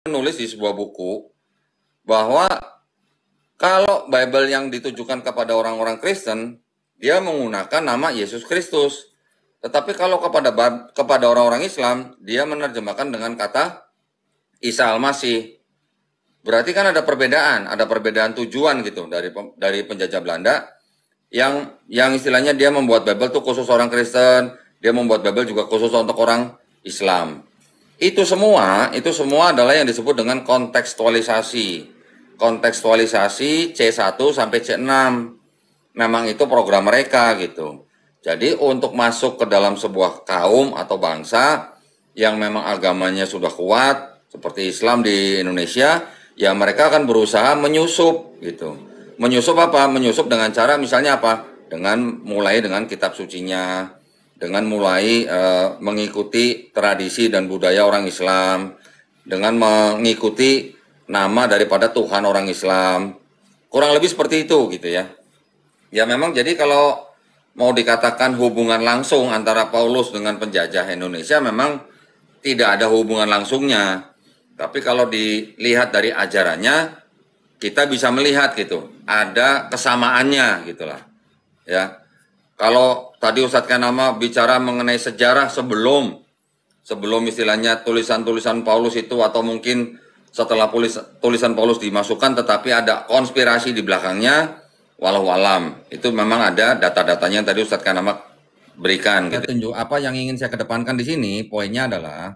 menulis di sebuah buku bahwa kalau Bible yang ditujukan kepada orang-orang Kristen, dia menggunakan nama Yesus Kristus. Tetapi kalau kepada orang-orang Islam, dia menerjemahkan dengan kata Isa Al-Masih. Berarti kan ada perbedaan tujuan gitu dari penjajah Belanda yang istilahnya dia membuat Bible tuh khusus orang Kristen, dia membuat Bible juga khusus untuk orang Islam. Itu semua adalah yang disebut dengan kontekstualisasi. Kontekstualisasi C1 sampai C6. Memang itu program mereka gitu. Jadi untuk masuk ke dalam sebuah kaum atau bangsa yang memang agamanya sudah kuat seperti Islam di Indonesia, ya mereka akan berusaha menyusup gitu. Menyusup apa? Menyusup dengan cara misalnya apa? Mulai dengan kitab sucinya, dengan mulai mengikuti tradisi dan budaya orang Islam, dengan mengikuti nama daripada Tuhan orang Islam. Kurang lebih seperti itu gitu ya. Ya memang jadi kalau mau dikatakan hubungan langsung antara Paulus dengan penjajah Indonesia memang tidak ada hubungan langsungnya. Tapi kalau dilihat dari ajarannya, kita bisa melihat gitu, ada kesamaannya gitulah. Ya. Kalau tadi Ustadz Kanama bicara mengenai sejarah sebelum istilahnya tulisan-tulisan Paulus itu atau mungkin setelah tulisan Paulus dimasukkan tetapi ada konspirasi di belakangnya, walau alam. Itu memang ada data-datanya yang tadi Ustadz Kanama berikan gitu. Apa yang ingin saya kedepankan di sini, poinnya adalah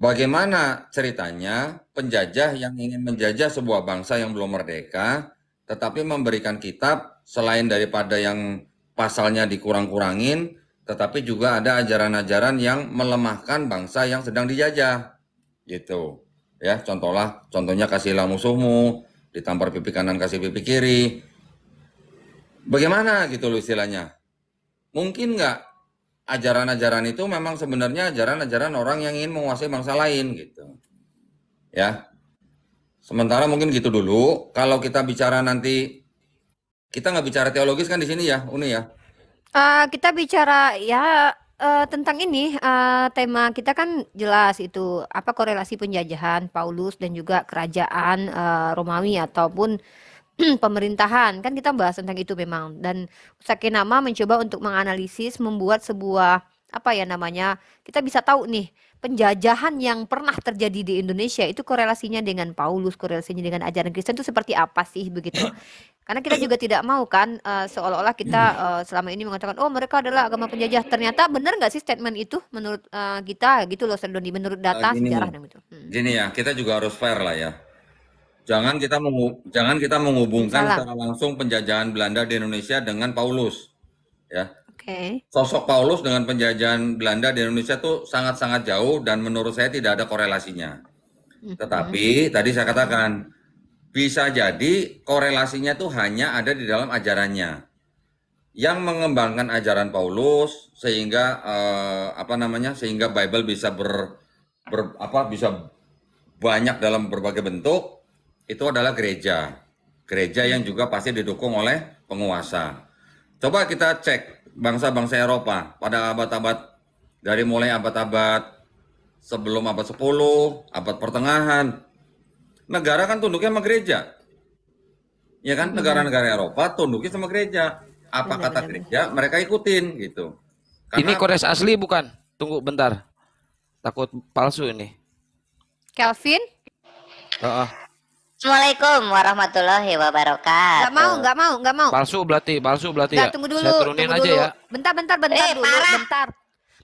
bagaimana ceritanya penjajah yang ingin menjajah sebuah bangsa yang belum merdeka, tetapi memberikan kitab selain daripada yang pasalnya dikurang-kurangin, tetapi juga ada ajaran-ajaran yang melemahkan bangsa yang sedang dijajah, gitu. Ya, contohnya kasihlah musuhmu, ditampar pipi kanan kasih pipi kiri. Bagaimana gitu loh istilahnya? Mungkin nggak ajaran-ajaran itu memang sebenarnya ajaran-ajaran orang yang ingin menguasai bangsa lain gitu. Ya. Sementara mungkin gitu dulu. Kalau kita bicara nanti, kita nggak bicara teologis kan di sini ya, Uni ya? Kita bicara ya tentang ini tema kita kan jelas itu apa korelasi penjajahan Paulus dan juga kerajaan Romawi ataupun pemerintahan kan kita bahas tentang itu memang dan Sakinama mencoba untuk menganalisis membuat sebuah apa ya namanya kita bisa tahu nih penjajahan yang pernah terjadi di Indonesia itu korelasinya dengan Paulus korelasinya dengan ajaran Kristen itu seperti apa sih begitu karena kita juga tidak mau kan seolah-olah kita selama ini mengatakan oh mereka adalah agama penjajah ternyata benar nggak sih statement itu menurut kita gitu loh Serdoni menurut data sejarah dan gitu Gini ya kita juga harus fair lah ya. Jangan kita menghubungkan secara langsung penjajahan Belanda di Indonesia dengan Paulus. Ya. Oke. Sosok Paulus dengan penjajahan Belanda di Indonesia tuh sangat-sangat jauh dan menurut saya tidak ada korelasinya. Tetapi tadi saya katakan bisa jadi korelasinya tuh hanya ada di dalam ajarannya. Yang mengembangkan ajaran Paulus sehingga sehingga Bible bisa bisa banyak dalam berbagai bentuk itu adalah gereja. Gereja yang juga pasti didukung oleh penguasa. Coba kita cek bangsa-bangsa Eropa pada abad-abad dari mulai abad-abad sebelum abad 10, abad pertengahan. Negara kan tunduknya sama gereja. Ya kan, negara-negara Eropa tunduknya sama gereja. Apa kata gereja, mereka ikutin gitu. Karena ini Kores asli bukan? Tunggu bentar. Takut palsu ini. Kelvin? Assalamualaikum warahmatullahi wabarakatuh. Nggak mau. Palsu berarti ya. Tunggu dulu. Saya turunin aja ya. Bentar dulu.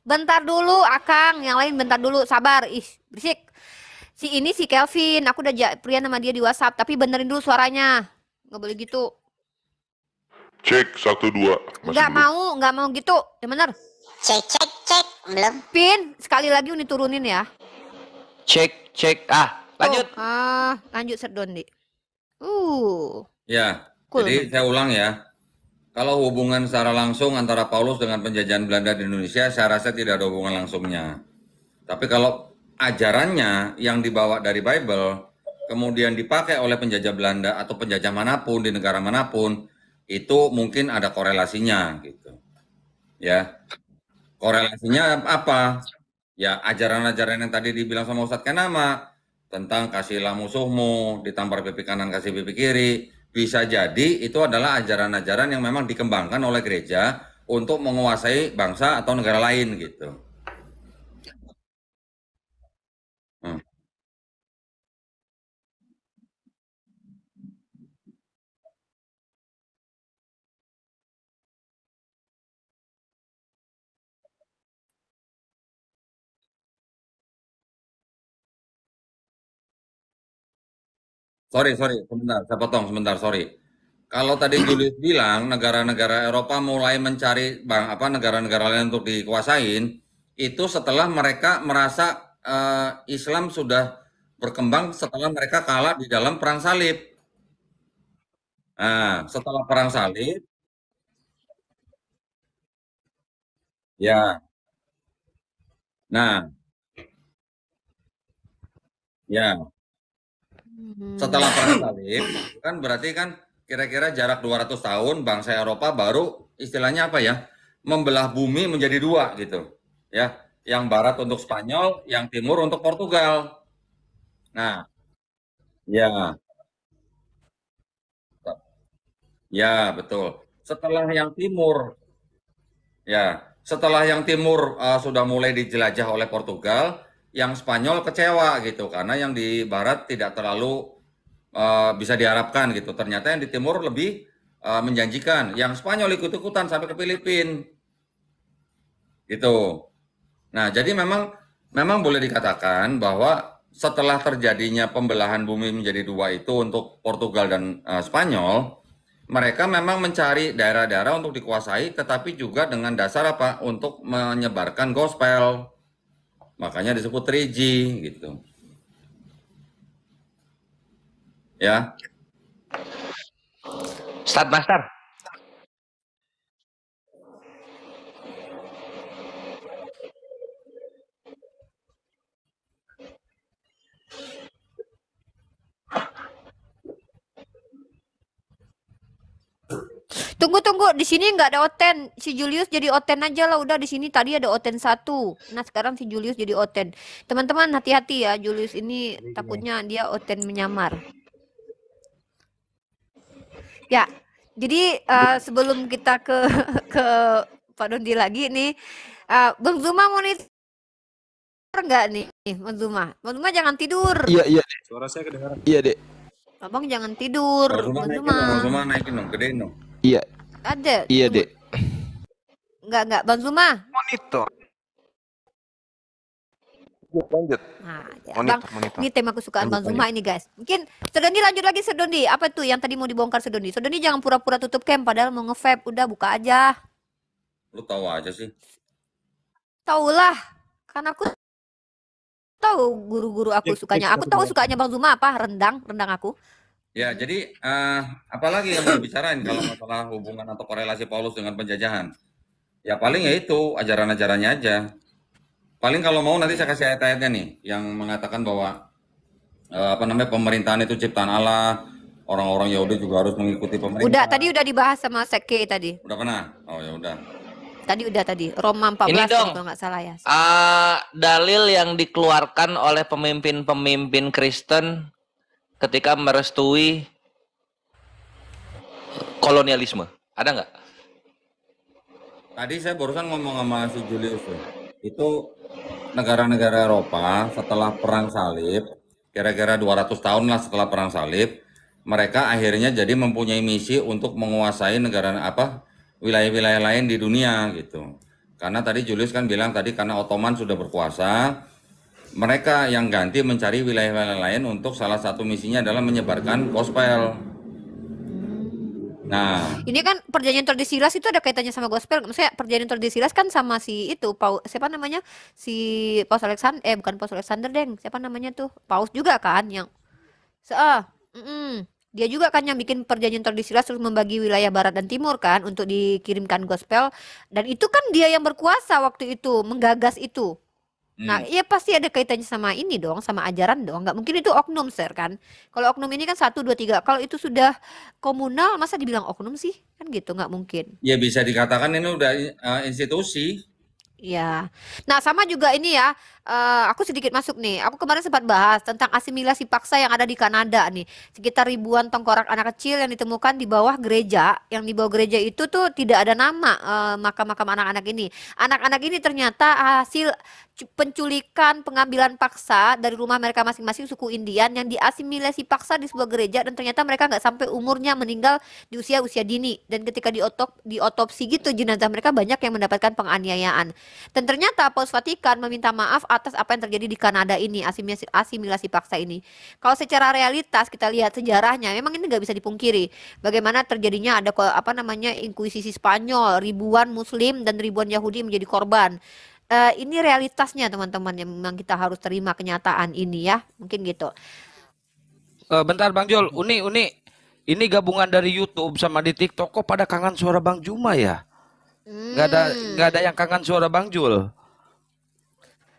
Bentar dulu, Akang. Yang lain bentar dulu, sabar. Ih, berisik. Si Kelvin, aku udah Prian sama dia di WhatsApp, tapi benerin dulu suaranya. Nggak boleh gitu. Cek 1 2. Nggak mau gitu. Yang bener. Cek belum. Pin, sekali lagi Uni turunin ya. Cek. Lanjut. Lanjut Serdondi. Ya, cool. Jadi saya ulang ya. Kalau hubungan secara langsung antara Paulus dengan penjajahan Belanda di Indonesia, saya rasa tidak ada hubungan langsungnya. Tapi kalau ajarannya yang dibawa dari Bible, kemudian dipakai oleh penjajah Belanda atau penjajah manapun di negara manapun, itu mungkin ada korelasinya gitu. Ya. Korelasinya apa? Ya, ajaran-ajaran yang tadi dibilang sama Ustadz Kenama tentang kasihlah musuhmu, ditampar pipi kanan kasih pipi kiri, bisa jadi itu adalah ajaran-ajaran yang memang dikembangkan oleh gereja untuk menguasai bangsa atau negara lain gitu. Hmm. Sorry, sebentar, saya potong sebentar, sorry. Kalau tadi Julius bilang negara-negara Eropa mulai mencari negara-negara lain untuk dikuasain, itu setelah mereka merasa Islam sudah berkembang setelah mereka kalah di dalam perang salib. Nah, setelah perang salib, ya, nah, ya, setelah perang salib, kan berarti kan kira-kira jarak 200 tahun bangsa Eropa baru istilahnya apa ya, membelah bumi menjadi dua gitu, ya, yang barat untuk Spanyol, yang timur untuk Portugal. Nah, ya, ya betul. Setelah yang timur sudah mulai dijelajah oleh Portugal, yang Spanyol kecewa gitu karena yang di barat tidak terlalu bisa diharapkan gitu. Ternyata yang di timur lebih menjanjikan. Yang Spanyol ikut-ikutan sampai ke Filipina gitu. Nah, jadi memang boleh dikatakan bahwa setelah terjadinya pembelahan bumi menjadi dua itu untuk Portugal dan Spanyol, mereka memang mencari daerah-daerah untuk dikuasai, tetapi juga dengan dasar apa? Untuk menyebarkan gospel. Makanya disebut 3G gitu. Ya. Ustadz Master. Tunggu, di sini nggak ada Oten. Si Julius jadi Oten aja lah. Udah di sini tadi ada Oten 1. Nah sekarang si Julius jadi Oten. Teman-teman hati-hati ya. Julius ini takutnya dia Oten menyamar. Ya, jadi sebelum kita ke Pak Dondi lagi nih, Bang Zuma monitor nggak nih, Bang Zuma? Bang Zuma jangan tidur. Iya. Suara saya kedengaran. Iya, Dek. Abang jangan tidur. Bang Zuma naikin dong, gedein dong. Iya. Ada. Iya, Dek. Enggak, Bang Zuma. Monitor. Lanjut. Nah, ya, Monitor. ini tema kesukaan Bang Zuma ini guys. Mungkin Sedondi lanjut lagi Sedondi. Apa tuh yang tadi mau dibongkar Sedondi? Sedondi jangan pura-pura tutup cam padahal mau nge-vape. Udah buka aja. Lu tahu aja sih. Taulah. Karena aku tahu guru-guru aku sukanya. Aku tahu sukanya Bang Zuma apa? Rendang aku. Ya, jadi apalagi yang mau dibicarain kalau masalah hubungan atau korelasi Paulus dengan penjajahan? Ya paling ya itu ajaran-ajarannya aja. Paling kalau mau nanti saya kasih ayat-ayatnya nih yang mengatakan bahwa pemerintahan itu ciptaan Allah, orang-orang Yahudi juga harus mengikuti pemerintah. Tadi udah dibahas sama Seke tadi. Udah pernah? Oh ya udah. Tadi Roma 14 Ini dong, kalau nggak salah ya. dalil yang dikeluarkan oleh pemimpin-pemimpin Kristen ketika merestui kolonialisme. Ada nggak? Tadi saya barusan ngomong sama si Julius tuh. Itu negara-negara Eropa setelah perang salib, kira-kira 200 tahun lah setelah perang salib, mereka akhirnya jadi mempunyai misi untuk menguasai wilayah-wilayah lain di dunia gitu. Karena tadi Julius kan bilang tadi karena Ottoman sudah berkuasa, mereka yang ganti mencari wilayah-wilayah lain untuk salah satu misinya adalah menyebarkan gospel. Nah, ini kan perjanjian Tordesillas itu ada kaitannya sama gospel. Maksudnya perjanjian Tordesillas kan sama si itu siapa namanya? Si Paus Alexander, bukan Paus Alexander deng. Siapa namanya tuh? Paus juga kan yang dia juga kan yang bikin perjanjian Tordesillas terus membagi wilayah barat dan timur kan untuk dikirimkan gospel, dan itu kan dia yang berkuasa waktu itu menggagas itu. Nah, ya pasti ada kaitannya sama ini dong, sama ajaran dong. Nggak mungkin itu oknum, Sir, kan? Kalau oknum ini kan 1, 2, 3. Kalau itu sudah komunal, masa dibilang oknum sih? Kan gitu, nggak mungkin. ya bisa dikatakan ini udah institusi. Ya, nah sama juga ini ya, aku sedikit masuk nih. Aku kemarin sempat bahas tentang asimilasi paksa yang ada di Kanada nih. Sekitar ribuan tengkorak anak kecil yang ditemukan di bawah gereja. Yang di bawah gereja itu tuh tidak ada nama makam-makam anak-anak ini. Anak-anak ini ternyata hasil penculikan, pengambilan paksa dari rumah mereka masing-masing suku Indian yang diasimilasi paksa di sebuah gereja dan ternyata mereka nggak sampai umurnya meninggal di usia-usia dini. Dan ketika diotopsi gitu jenazah mereka banyak yang mendapatkan penganiayaan. Dan ternyata Paus Vatikan meminta maaf atas apa yang terjadi di Kanada ini, asimilasi paksa ini. Kalau secara realitas kita lihat sejarahnya, memang ini nggak bisa dipungkiri. Bagaimana terjadinya ada apa namanya Inkuisisi Spanyol, ribuan Muslim dan ribuan Yahudi menjadi korban. Ini realitasnya teman-teman yang memang kita harus terima kenyataan ini ya, mungkin gitu. Bentar Bang Jul, Uni. Ini gabungan dari YouTube sama di TikTok kok pada kangen suara Bang Juma ya? Nggak ada yang kangen suara Bang Jul.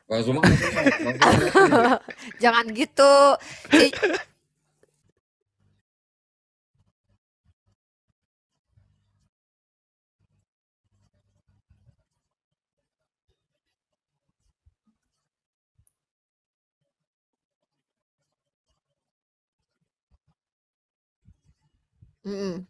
Bang Zuma, Bang Zuma. Jangan gitu. Mm-mm.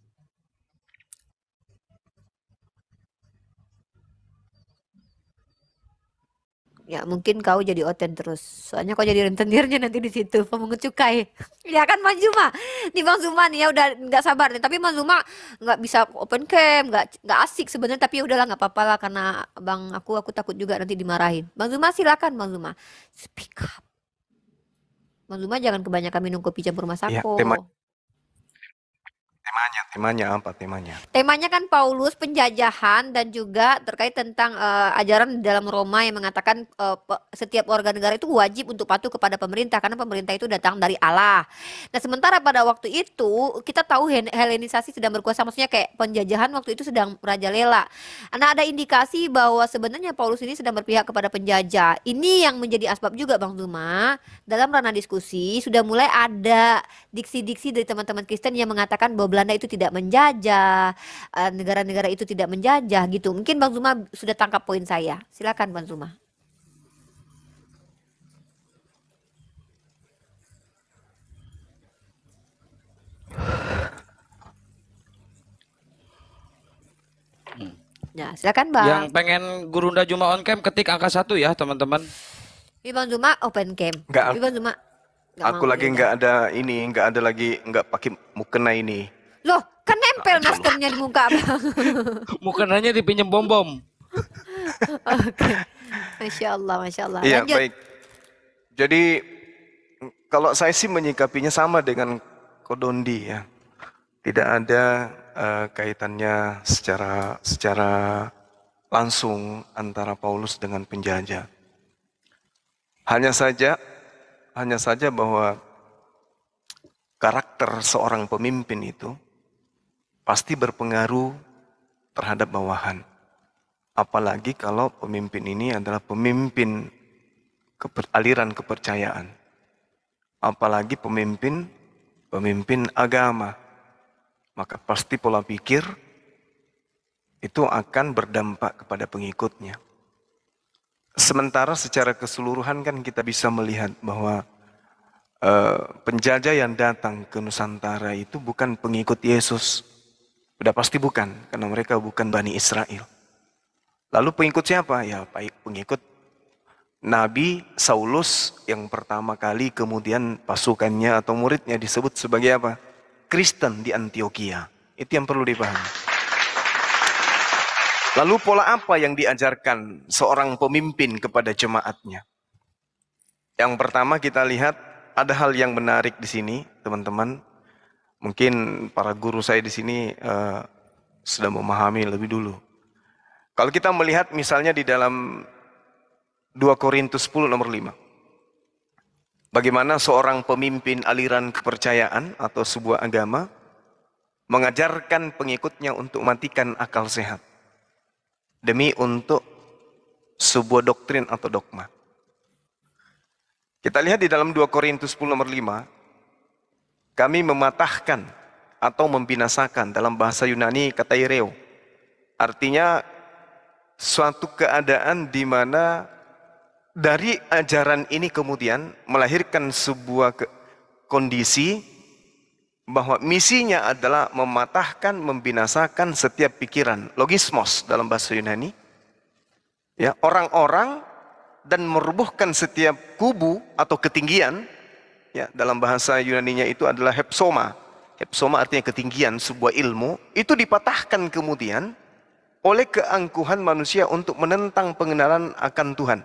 Ya mungkin kau jadi oten terus. Soalnya kau jadi rentenirnya nanti di situ pemungut cukai. Ya kan Bang Zuma. Nih Bang Zuma nih ya udah nggak sabar nih. Tapi Bang Zuma nggak bisa open cam, nggak asik sebenarnya. Tapi ya udahlah nggak apa-apa lah karena Bang aku takut juga nanti dimarahin. Bang Zuma silakan Bang Zuma. Speak up. Bang Zuma jangan kebanyakan minum kopi campur Iya, masako. temanya apa temanya? Temanya kan Paulus penjajahan dan juga terkait tentang ajaran di dalam Roma yang mengatakan setiap warga negara itu wajib untuk patuh kepada pemerintah karena pemerintah itu datang dari Allah. Nah, sementara pada waktu itu kita tahu Helenisasi sedang berkuasa, maksudnya kayak penjajahan waktu itu sedang merajalela. Nah, ada indikasi bahwa sebenarnya Paulus ini sedang berpihak kepada penjajah. Ini yang menjadi asbab juga Bang Zuma dalam ranah diskusi sudah mulai ada diksi-diksi dari teman-teman Kristen yang mengatakan bahwa Belanda itu tidak menjajah, negara-negara itu tidak menjajah gitu. Mungkin Bang Zuma sudah tangkap poin saya. Silakan Bang Zuma. Ya, silakan Bang. Yang pengen Gurunda Juma on cam ketik angka 1 ya teman-teman. Ini Bang Zuma open cam. Nggak, Ini Bang Zuma Aku mau, lagi ya nggak ada ini, nggak pakai mukena ini. Loh, kan nempel maskernya di muka Bang. Mukenanya dipinjem bom-bom. Oke. Masya Allah, Masya Allah. Iya, Lanjut. baik. Jadi kalau saya sih menyikapinya sama dengan Kodondi ya. Tidak ada kaitannya secara langsung antara Paulus dengan penjajah. Hanya saja bahwa karakter seorang pemimpin itu pasti berpengaruh terhadap bawahan. Apalagi kalau pemimpin ini adalah pemimpin aliran kepercayaan. Apalagi pemimpin agama. Maka pasti pola pikir itu akan berdampak kepada pengikutnya. Sementara secara keseluruhan kan kita bisa melihat bahwa penjajah yang datang ke Nusantara itu bukan pengikut Yesus. Sudah pasti bukan, karena mereka bukan Bani Israel. Lalu pengikut siapa? Ya pengikut Nabi Saulus yang pertama kali kemudian pasukannya atau muridnya disebut sebagai apa? Kristen di Antioquia. Itu yang perlu dipahami. Lalu pola apa yang diajarkan seorang pemimpin kepada jemaatnya? Yang pertama kita lihat ada hal yang menarik di sini, teman-teman. Mungkin para guru saya di sini sudah memahami lebih dulu. Kalau kita melihat misalnya di dalam 2 Korintus 10 nomor 5. Bagaimana seorang pemimpin aliran kepercayaan atau sebuah agama mengajarkan pengikutnya untuk matikan akal sehat demi untuk sebuah doktrin atau dogma. Kita lihat di dalam 2 Korintus 10 nomor 5, kami mematahkan atau membinasakan, dalam bahasa Yunani kata ireo. Artinya suatu keadaan di mana dari ajaran ini kemudian melahirkan sebuah kondisi bahwa misinya adalah mematahkan, membinasakan setiap pikiran, logismos dalam bahasa Yunani, ya, orang-orang, dan merubuhkan setiap kubu atau ketinggian, ya, dalam bahasa Yunaninya itu adalah hepsoma. Hepsoma artinya ketinggian sebuah ilmu, itu dipatahkan kemudian oleh keangkuhan manusia untuk menentang pengenalan akan Tuhan.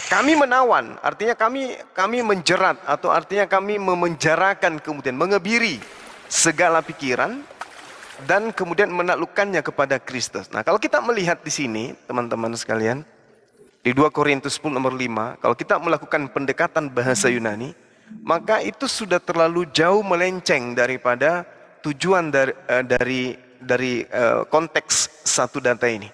Kami menawan, artinya kami menjerat, atau artinya kami memenjarakan, kemudian mengebiri segala pikiran dan kemudian menaklukkannya kepada Kristus. Nah, kalau kita melihat di sini, teman-teman sekalian, di 2 Korintus 10 nomor 5, kalau kita melakukan pendekatan bahasa Yunani, maka itu sudah terlalu jauh melenceng daripada tujuan dari konteks satu data ini.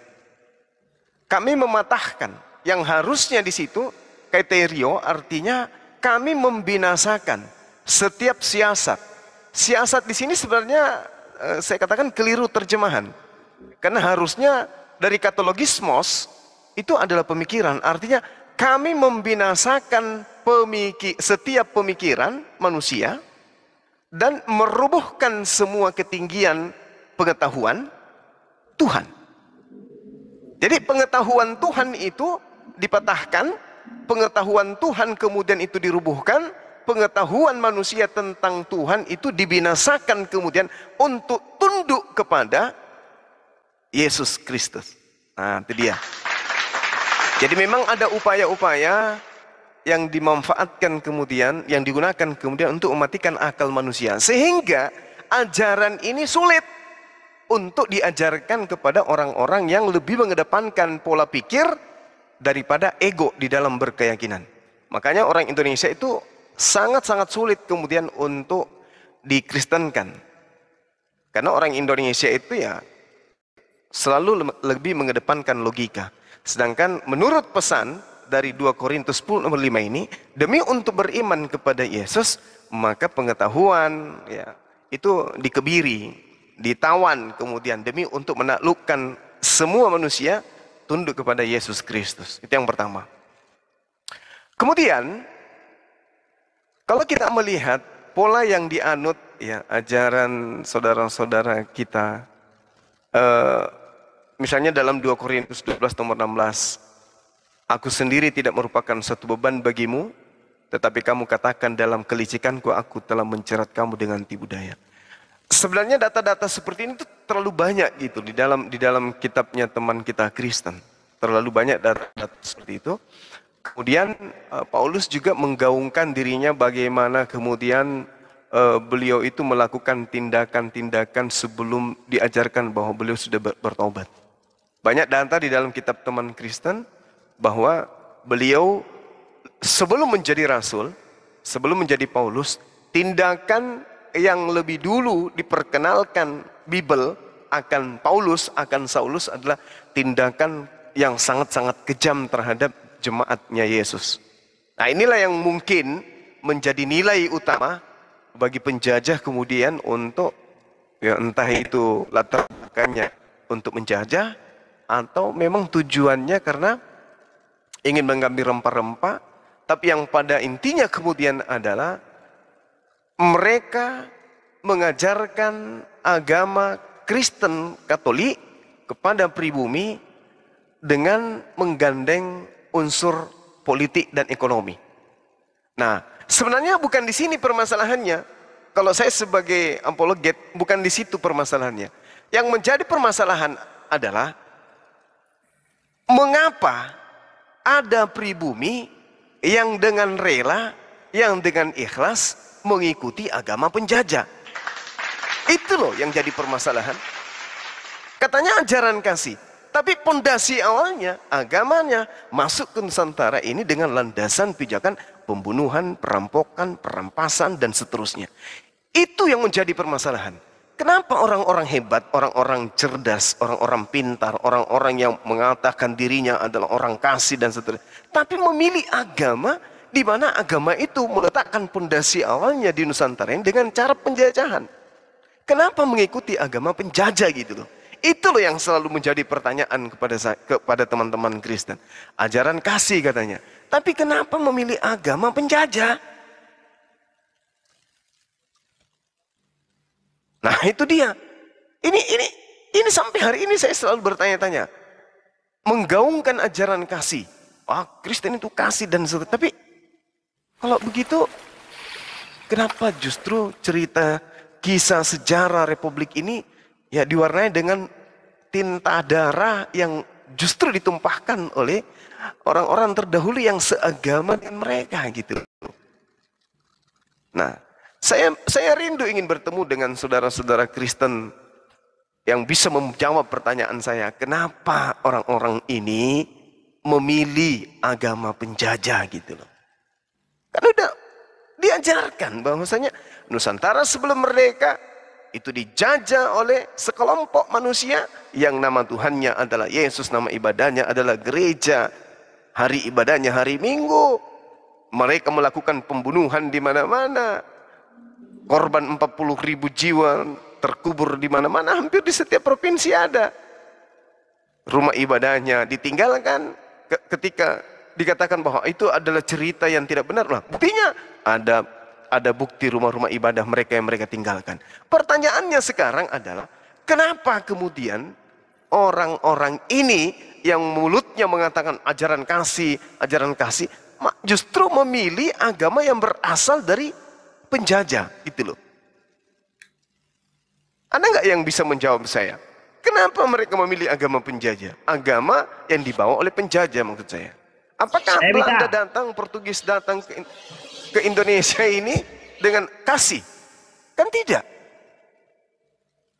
Kami mematahkan. Yang harusnya di situ katerio, artinya kami membinasakan setiap siasat. Siasat di sini sebenarnya saya katakan keliru terjemahan. Karena harusnya dari kata logismos itu adalah pemikiran. Artinya kami membinasakan setiap pemikiran manusia dan merubuhkan semua ketinggian pengetahuan Tuhan. Jadi pengetahuan Tuhan itu dipatahkan, pengetahuan Tuhan kemudian itu dirubuhkan, pengetahuan manusia tentang Tuhan itu dibinasakan kemudian untuk tunduk kepada Yesus Kristus. Nah, itu dia. Jadi memang ada upaya-upaya yang dimanfaatkan kemudian, yang digunakan kemudian untuk mematikan akal manusia. Sehingga ajaran ini sulit untuk diajarkan kepada orang-orang yang lebih mengedepankan pola pikir daripada ego di dalam berkeyakinan. Makanya orang Indonesia itu sangat-sangat sulit kemudian untuk dikristenkan. Karena orang Indonesia itu ya selalu lebih mengedepankan logika. Sedangkan menurut pesan dari 2 Korintus 10 nomor 5 ini, demi untuk beriman kepada Yesus, maka pengetahuan ya itu dikebiri, ditawan kemudian demi untuk menaklukkan semua manusia tunduk kepada Yesus Kristus. Itu yang pertama. Kemudian kalau kita melihat pola yang dianut ya ajaran saudara-saudara kita, misalnya dalam 2 Korintus 12 nomor 16, aku sendiri tidak merupakan satu beban bagimu, tetapi kamu katakan dalam kelicikanku aku telah mencerat kamu dengan tipu daya. Sebenarnya data-data seperti ini tuh terlalu banyak gitu di dalam kitabnya teman kita Kristen. Terlalu banyak data-data seperti itu. Kemudian Paulus juga menggaungkan dirinya bagaimana kemudian beliau itu melakukan tindakan-tindakan sebelum diajarkan bahwa beliau sudah bertobat. Banyak data di dalam kitab teman Kristen bahwa beliau sebelum menjadi rasul, sebelum menjadi Paulus, tindakan yang lebih dulu diperkenalkan Bible akan Paulus, akan Saulus adalah tindakan yang sangat-sangat kejam terhadap jemaatnya Yesus. Nah, inilah yang mungkin menjadi nilai utama bagi penjajah kemudian untuk ya entah itu latar belakangnya untuk menjajah atau memang tujuannya karena ingin mengambil rempah-rempah, tapi yang pada intinya kemudian adalah mereka mengajarkan agama Kristen Katolik kepada pribumi dengan menggandeng unsur politik dan ekonomi. Nah, sebenarnya bukan di sini permasalahannya. Kalau saya sebagai apologet, bukan di situ permasalahannya. Yang menjadi permasalahan adalah mengapa ada pribumi yang dengan rela, yang dengan ikhlas mengikuti agama penjajah. Itu loh yang jadi permasalahan. Katanya ajaran kasih, tapi pondasi awalnya, agamanya masuk ke Nusantara ini dengan landasan pijakan pembunuhan, perampokan, perampasan, dan seterusnya. Itu yang menjadi permasalahan. Kenapa orang-orang hebat, orang-orang cerdas, orang-orang pintar, orang-orang yang mengatakan dirinya adalah orang kasih dan seterusnya, tapi memilih agama di mana agama itu meletakkan pondasi awalnya di Nusantara ini dengan cara penjajahan. Kenapa mengikuti agama penjajah gitu loh? Itu loh yang selalu menjadi pertanyaan kepada teman-teman Kristen. Ajaran kasih katanya. Tapi kenapa memilih agama penjajah? Nah itu dia. Ini sampai hari ini saya selalu bertanya-tanya. Menggaungkan ajaran kasih. Kristen itu kasih dan seterusnya. Tapi kalau begitu, kenapa justru cerita kisah sejarah Republik ini ya diwarnai dengan tinta darah yang justru ditumpahkan oleh orang-orang terdahulu yang seagama dengan mereka gitu. Nah, saya rindu ingin bertemu dengan saudara-saudara Kristen yang bisa menjawab pertanyaan saya, kenapa orang-orang ini memilih agama penjajah gitu loh. Kan udah diajarkan bahwasanya Nusantara sebelum merdeka itu dijajah oleh sekelompok manusia yang nama Tuhannya adalah Yesus, nama ibadahnya adalah gereja, hari ibadahnya hari Minggu. Mereka melakukan pembunuhan di mana-mana, korban 40.000 jiwa terkubur di mana-mana, hampir di setiap provinsi ada. Rumah ibadahnya ditinggalkan ketika dikatakan bahwa itu adalah cerita yang tidak benar. Nah, buktinya ada bukti rumah-rumah ibadah mereka yang mereka tinggalkan. Pertanyaannya sekarang adalah, kenapa kemudian orang-orang ini yang mulutnya mengatakan ajaran kasih, justru memilih agama yang berasal dari penjajah gitu loh. Ada nggak yang bisa menjawab saya? Kenapa mereka memilih agama penjajah? Agama yang dibawa oleh penjajah maksud saya. Apakah Belanda datang, Portugis datang ke Indonesia ini dengan kasih? Kan tidak.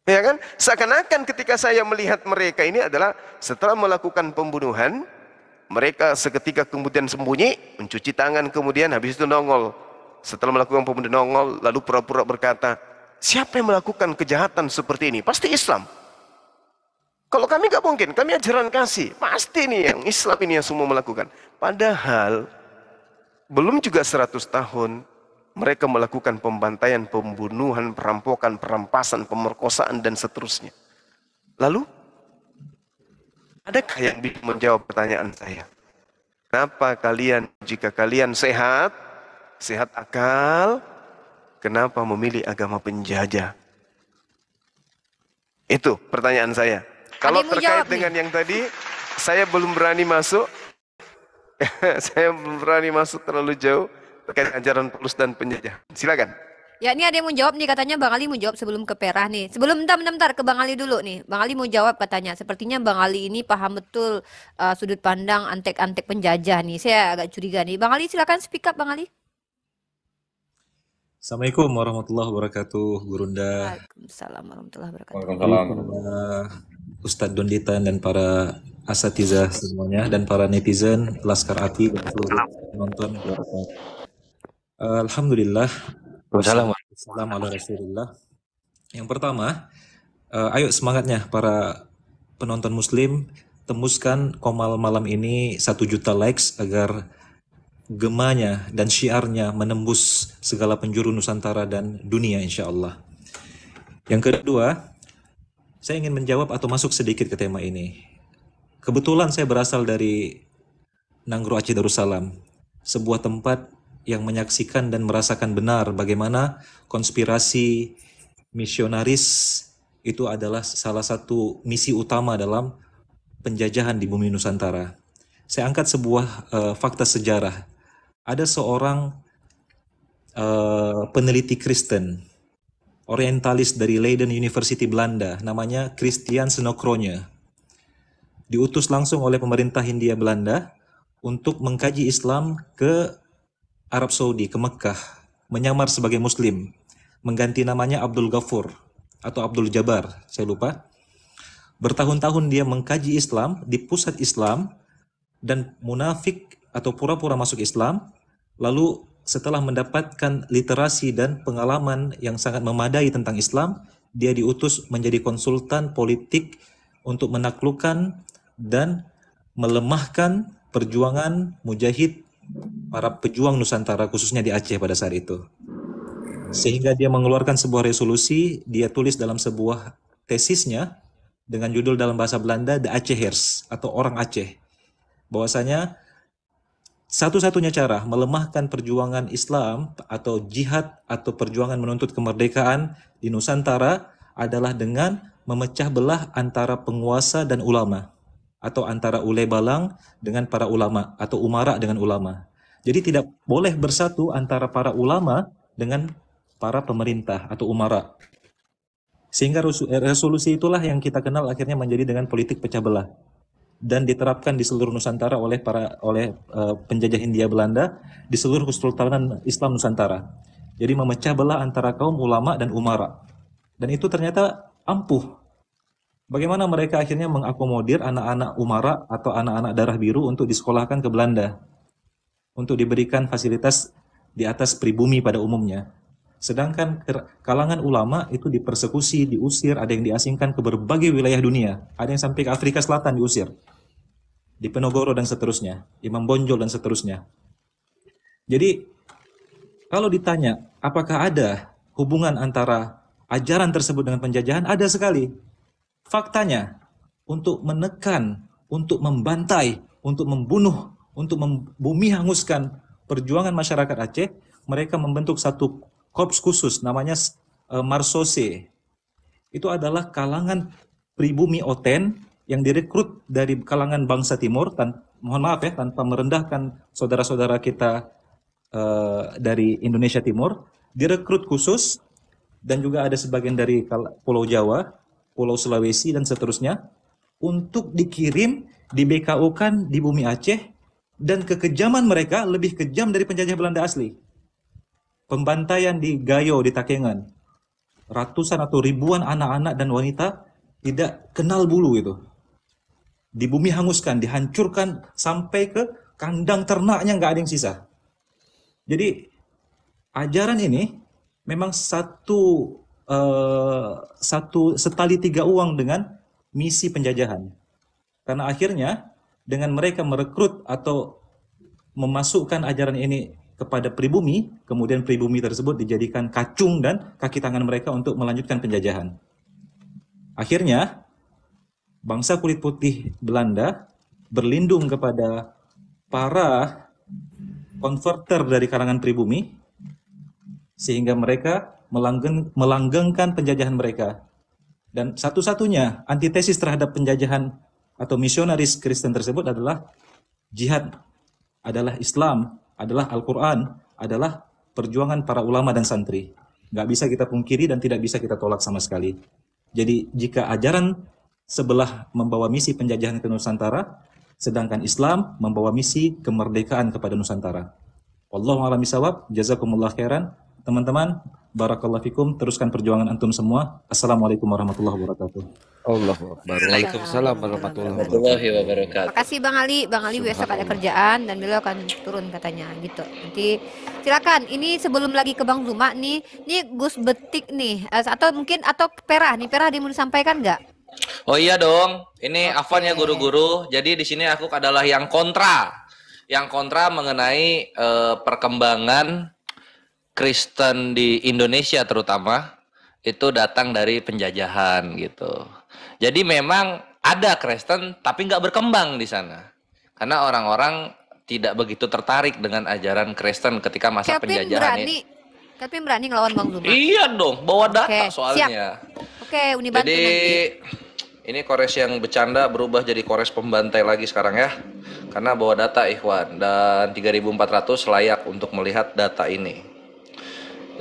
Ya kan? Seakan-akan ketika saya melihat mereka ini adalah setelah melakukan pembunuhan, mereka seketika kemudian sembunyi, mencuci tangan, kemudian habis itu nongol. Setelah melakukan pembunuhan nongol, lalu pura-pura berkata, siapa yang melakukan kejahatan seperti ini? Pasti Islam. Kalau kami nggak mungkin, kami ajaran kasih. Pasti nih yang Islam ini yang semua melakukan. Padahal belum juga 100 tahun mereka melakukan pembantaian, pembunuhan, perampokan, perampasan, pemerkosaan dan seterusnya. Lalu adakah yang bisa menjawab pertanyaan saya? Kenapa kalian, jika kalian sehat akal, kenapa memilih agama penjajah? Itu pertanyaan saya. Kalau terkait dengan yang tadi, saya belum berani masuk. Saya belum berani masuk terlalu jauh terkait ajaran Paulus dan penjajah. Silakan. Ya, ini ada yang mau jawab nih, katanya Bang Ali mau jawab sebelum ke Perah nih. Bentar ke Bang Ali dulu nih. Bang Ali mau jawab katanya. Sepertinya Bang Ali ini paham betul sudut pandang antek-antek penjajah nih. Saya agak curiga nih. Bang Ali silakan speak up Bang Ali. Assalamualaikum warahmatullahi wabarakatuh, Gurunda. Waalaikumsalam warahmatullahi wabarakatuh. Waalaikumsalam. Ustadz Donditan dan para asatizah semuanya dan para netizen, Laskar Ati dan seluruh penonton. Alhamdulillah. Wassalamualaikum ala Rasulillah. Yang pertama, ayo semangatnya para penonton muslim, tembuskan Komal malam ini 1 juta likes agar gemanya dan syiarnya menembus segala penjuru Nusantara dan dunia insya Allah. Yang kedua, saya ingin menjawab atau masuk sedikit ke tema ini. Kebetulan saya berasal dari Nanggro Aceh Darussalam, sebuah tempat yang menyaksikan dan merasakan benar bagaimana konspirasi misionaris itu adalah salah satu misi utama dalam penjajahan di bumi Nusantara. Saya angkat sebuah fakta sejarah. Ada seorang peneliti Kristen, orientalis dari Leiden University Belanda, namanya Christian Senokronje. Diutus langsung oleh pemerintah Hindia Belanda untuk mengkaji Islam ke Arab Saudi, ke Mekah, menyamar sebagai Muslim, mengganti namanya Abdul Ghafur atau Abdul Jabbar, saya lupa. Bertahun-tahun dia mengkaji Islam di pusat Islam dan munafik atau pura-pura masuk Islam, lalu setelah mendapatkan literasi dan pengalaman yang sangat memadai tentang Islam, dia diutus menjadi konsultan politik untuk menaklukkan dan melemahkan perjuangan mujahid para pejuang Nusantara, khususnya di Aceh pada saat itu. Sehingga dia mengeluarkan sebuah resolusi, dia tulis dalam sebuah tesisnya, dengan judul dalam bahasa Belanda The Acehers atau orang Aceh. Bahwasanya satu-satunya cara melemahkan perjuangan Islam atau jihad atau perjuangan menuntut kemerdekaan di Nusantara adalah dengan memecah belah antara penguasa dan ulama, atau antara ule balang dengan para ulama, atau umara dengan ulama. Jadi tidak boleh bersatu antara para ulama dengan para pemerintah atau umara. Sehingga resolusi itulah yang kita kenal akhirnya menjadi dengan politik pecah belah, dan diterapkan di seluruh Nusantara oleh penjajah Hindia Belanda di seluruh Kesultanan Islam Nusantara. Jadi memecah belah antara kaum ulama dan umara. Dan itu ternyata ampuh. Bagaimana mereka akhirnya mengakomodir anak-anak umara atau anak-anak darah biru untuk disekolahkan ke Belanda, untuk diberikan fasilitas di atas pribumi pada umumnya. Sedangkan kalangan ulama itu dipersekusi, diusir, ada yang diasingkan ke berbagai wilayah dunia. Ada yang sampai ke Afrika Selatan diusir. Di Penogoro dan seterusnya, Imam Bonjol dan seterusnya. Jadi, kalau ditanya apakah ada hubungan antara ajaran tersebut dengan penjajahan, ada sekali. Faktanya, untuk menekan, untuk membantai, untuk membunuh, untuk membumi hanguskan perjuangan masyarakat Aceh, mereka membentuk satu korps khusus namanya Marsose. Itu adalah kalangan pribumi Oten yang direkrut dari kalangan bangsa Timur, mohon maaf ya, tanpa merendahkan saudara-saudara kita dari Indonesia Timur, direkrut khusus, dan juga ada sebagian dari Pulau Jawa, Pulau Sulawesi, dan seterusnya, untuk dikirim, di BKO-kan di bumi Aceh, dan kekejaman mereka lebih kejam dari penjajah Belanda asli. Pembantaian di Gayo, di Takengon, ratusan atau ribuan anak-anak dan wanita tidak kenal bulu itu. Di bumi hanguskan, dihancurkan sampai ke kandang ternaknya nggak ada yang sisa. Jadi ajaran ini memang satu setali tiga uang dengan misi penjajahan. Karena akhirnya dengan mereka merekrut atau memasukkan ajaran ini kepada pribumi, kemudian pribumi tersebut dijadikan kacung dan kaki tangan mereka untuk melanjutkan penjajahan. Akhirnya, bangsa kulit putih Belanda berlindung kepada para konverter dari kalangan pribumi, sehingga mereka melanggengkan penjajahan mereka. Dan satu-satunya antitesis terhadap penjajahan atau misionaris Kristen tersebut adalah jihad, adalah Islam, adalah Al-Quran, adalah perjuangan para ulama dan santri. Nggak bisa kita pungkiri dan tidak bisa kita tolak sama sekali. Jadi jika ajaran sebelah membawa misi penjajahan ke Nusantara, sedangkan Islam membawa misi kemerdekaan kepada Nusantara. Wallahu a'lam bishawab, jazakumullah khairan. Teman-teman, barakallahu fikum, teruskan perjuangan antum semua. Assalamualaikum warahmatullahi wabarakatuh. Allahu Akbar. Waalaikumsalam warahmatullahi wabarakatuh. Makasih Bang Ali. Bang Ali besok ada kerjaan dan beliau akan turun katanya gitu. Nanti silakan. Ini sebelum lagi ke Bang Zuma nih Gus Betik nih atau mungkin Perah nih. Perah dia mau disampaikan nggak? Oh iya dong. Ini Afan ya guru-guru. Jadi di sini aku adalah yang kontra. Yang kontra mengenai perkembangan Kristen di Indonesia terutama itu datang dari penjajahan gitu. Jadi memang ada Kristen tapi nggak berkembang di sana karena orang-orang tidak begitu tertarik dengan ajaran Kristen ketika masa penjajahan ini. Kevin berani ngelawan Bang Zuma? Iya dong, bawa data soalnya. Oke, Uni bantu jadi nanti. Ini kores yang bercanda berubah jadi kores pembantai lagi sekarang ya, karena bawa data Ikhwan, dan 3.400 layak untuk melihat data ini.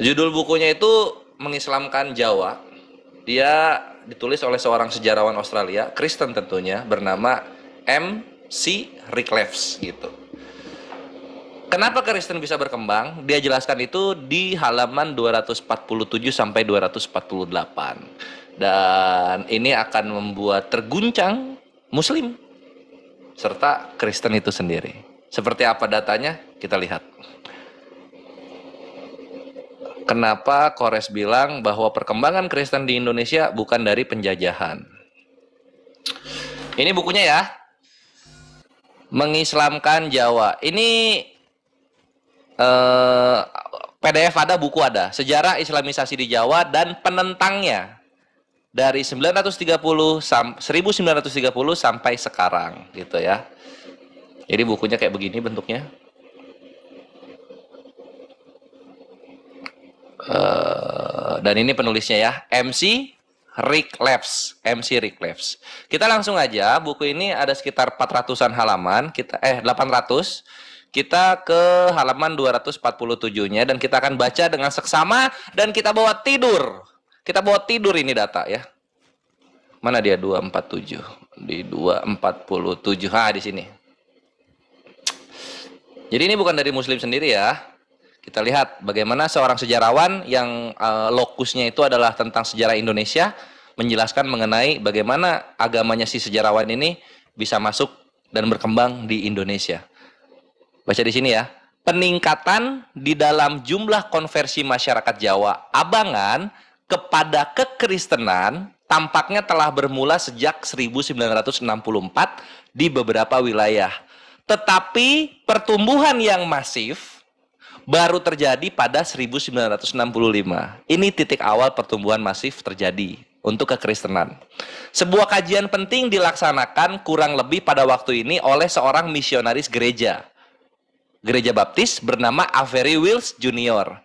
Judul bukunya itu Mengislamkan Jawa. Dia ditulis oleh seorang sejarawan Australia, Kristen tentunya, bernama M.C. Rickleves gitu. Kenapa Kristen bisa berkembang? Dia jelaskan itu di halaman 247 sampai 248. Dan ini akan membuat terguncang Muslim serta Kristen itu sendiri. Seperti apa datanya? Kita lihat. Kenapa Kores bilang bahwa perkembangan Kristen di Indonesia bukan dari penjajahan? Ini bukunya ya. Mengislamkan Jawa. Ini PDF ada, buku ada. Sejarah Islamisasi di Jawa dan penentangnya. dari 1930 sampai sekarang gitu ya. Jadi bukunya kayak begini bentuknya. Dan ini penulisnya ya, MC Rick Leves. Kita langsung aja, buku ini ada sekitar 400-an halaman, 800. Kita ke halaman 247-nya dan kita akan baca dengan seksama dan kita bawa tidur. Kita bawa tidur ini data ya. Mana dia 247? Di 247. Di sini. Jadi ini bukan dari Muslim sendiri ya. Kita lihat bagaimana seorang sejarawan yang lokusnya itu adalah tentang sejarah Indonesia menjelaskan mengenai bagaimana agamanya si sejarawan ini bisa masuk dan berkembang di Indonesia. Baca di sini ya. Peningkatan di dalam jumlah konversi masyarakat Jawa Abangan kepada kekristenan tampaknya telah bermula sejak 1964 di beberapa wilayah. Tetapi pertumbuhan yang masif baru terjadi pada 1965. Ini titik awal pertumbuhan masif terjadi untuk kekristenan. Sebuah kajian penting dilaksanakan kurang lebih pada waktu ini oleh seorang misionaris gereja Baptis bernama Avery Willis Junior.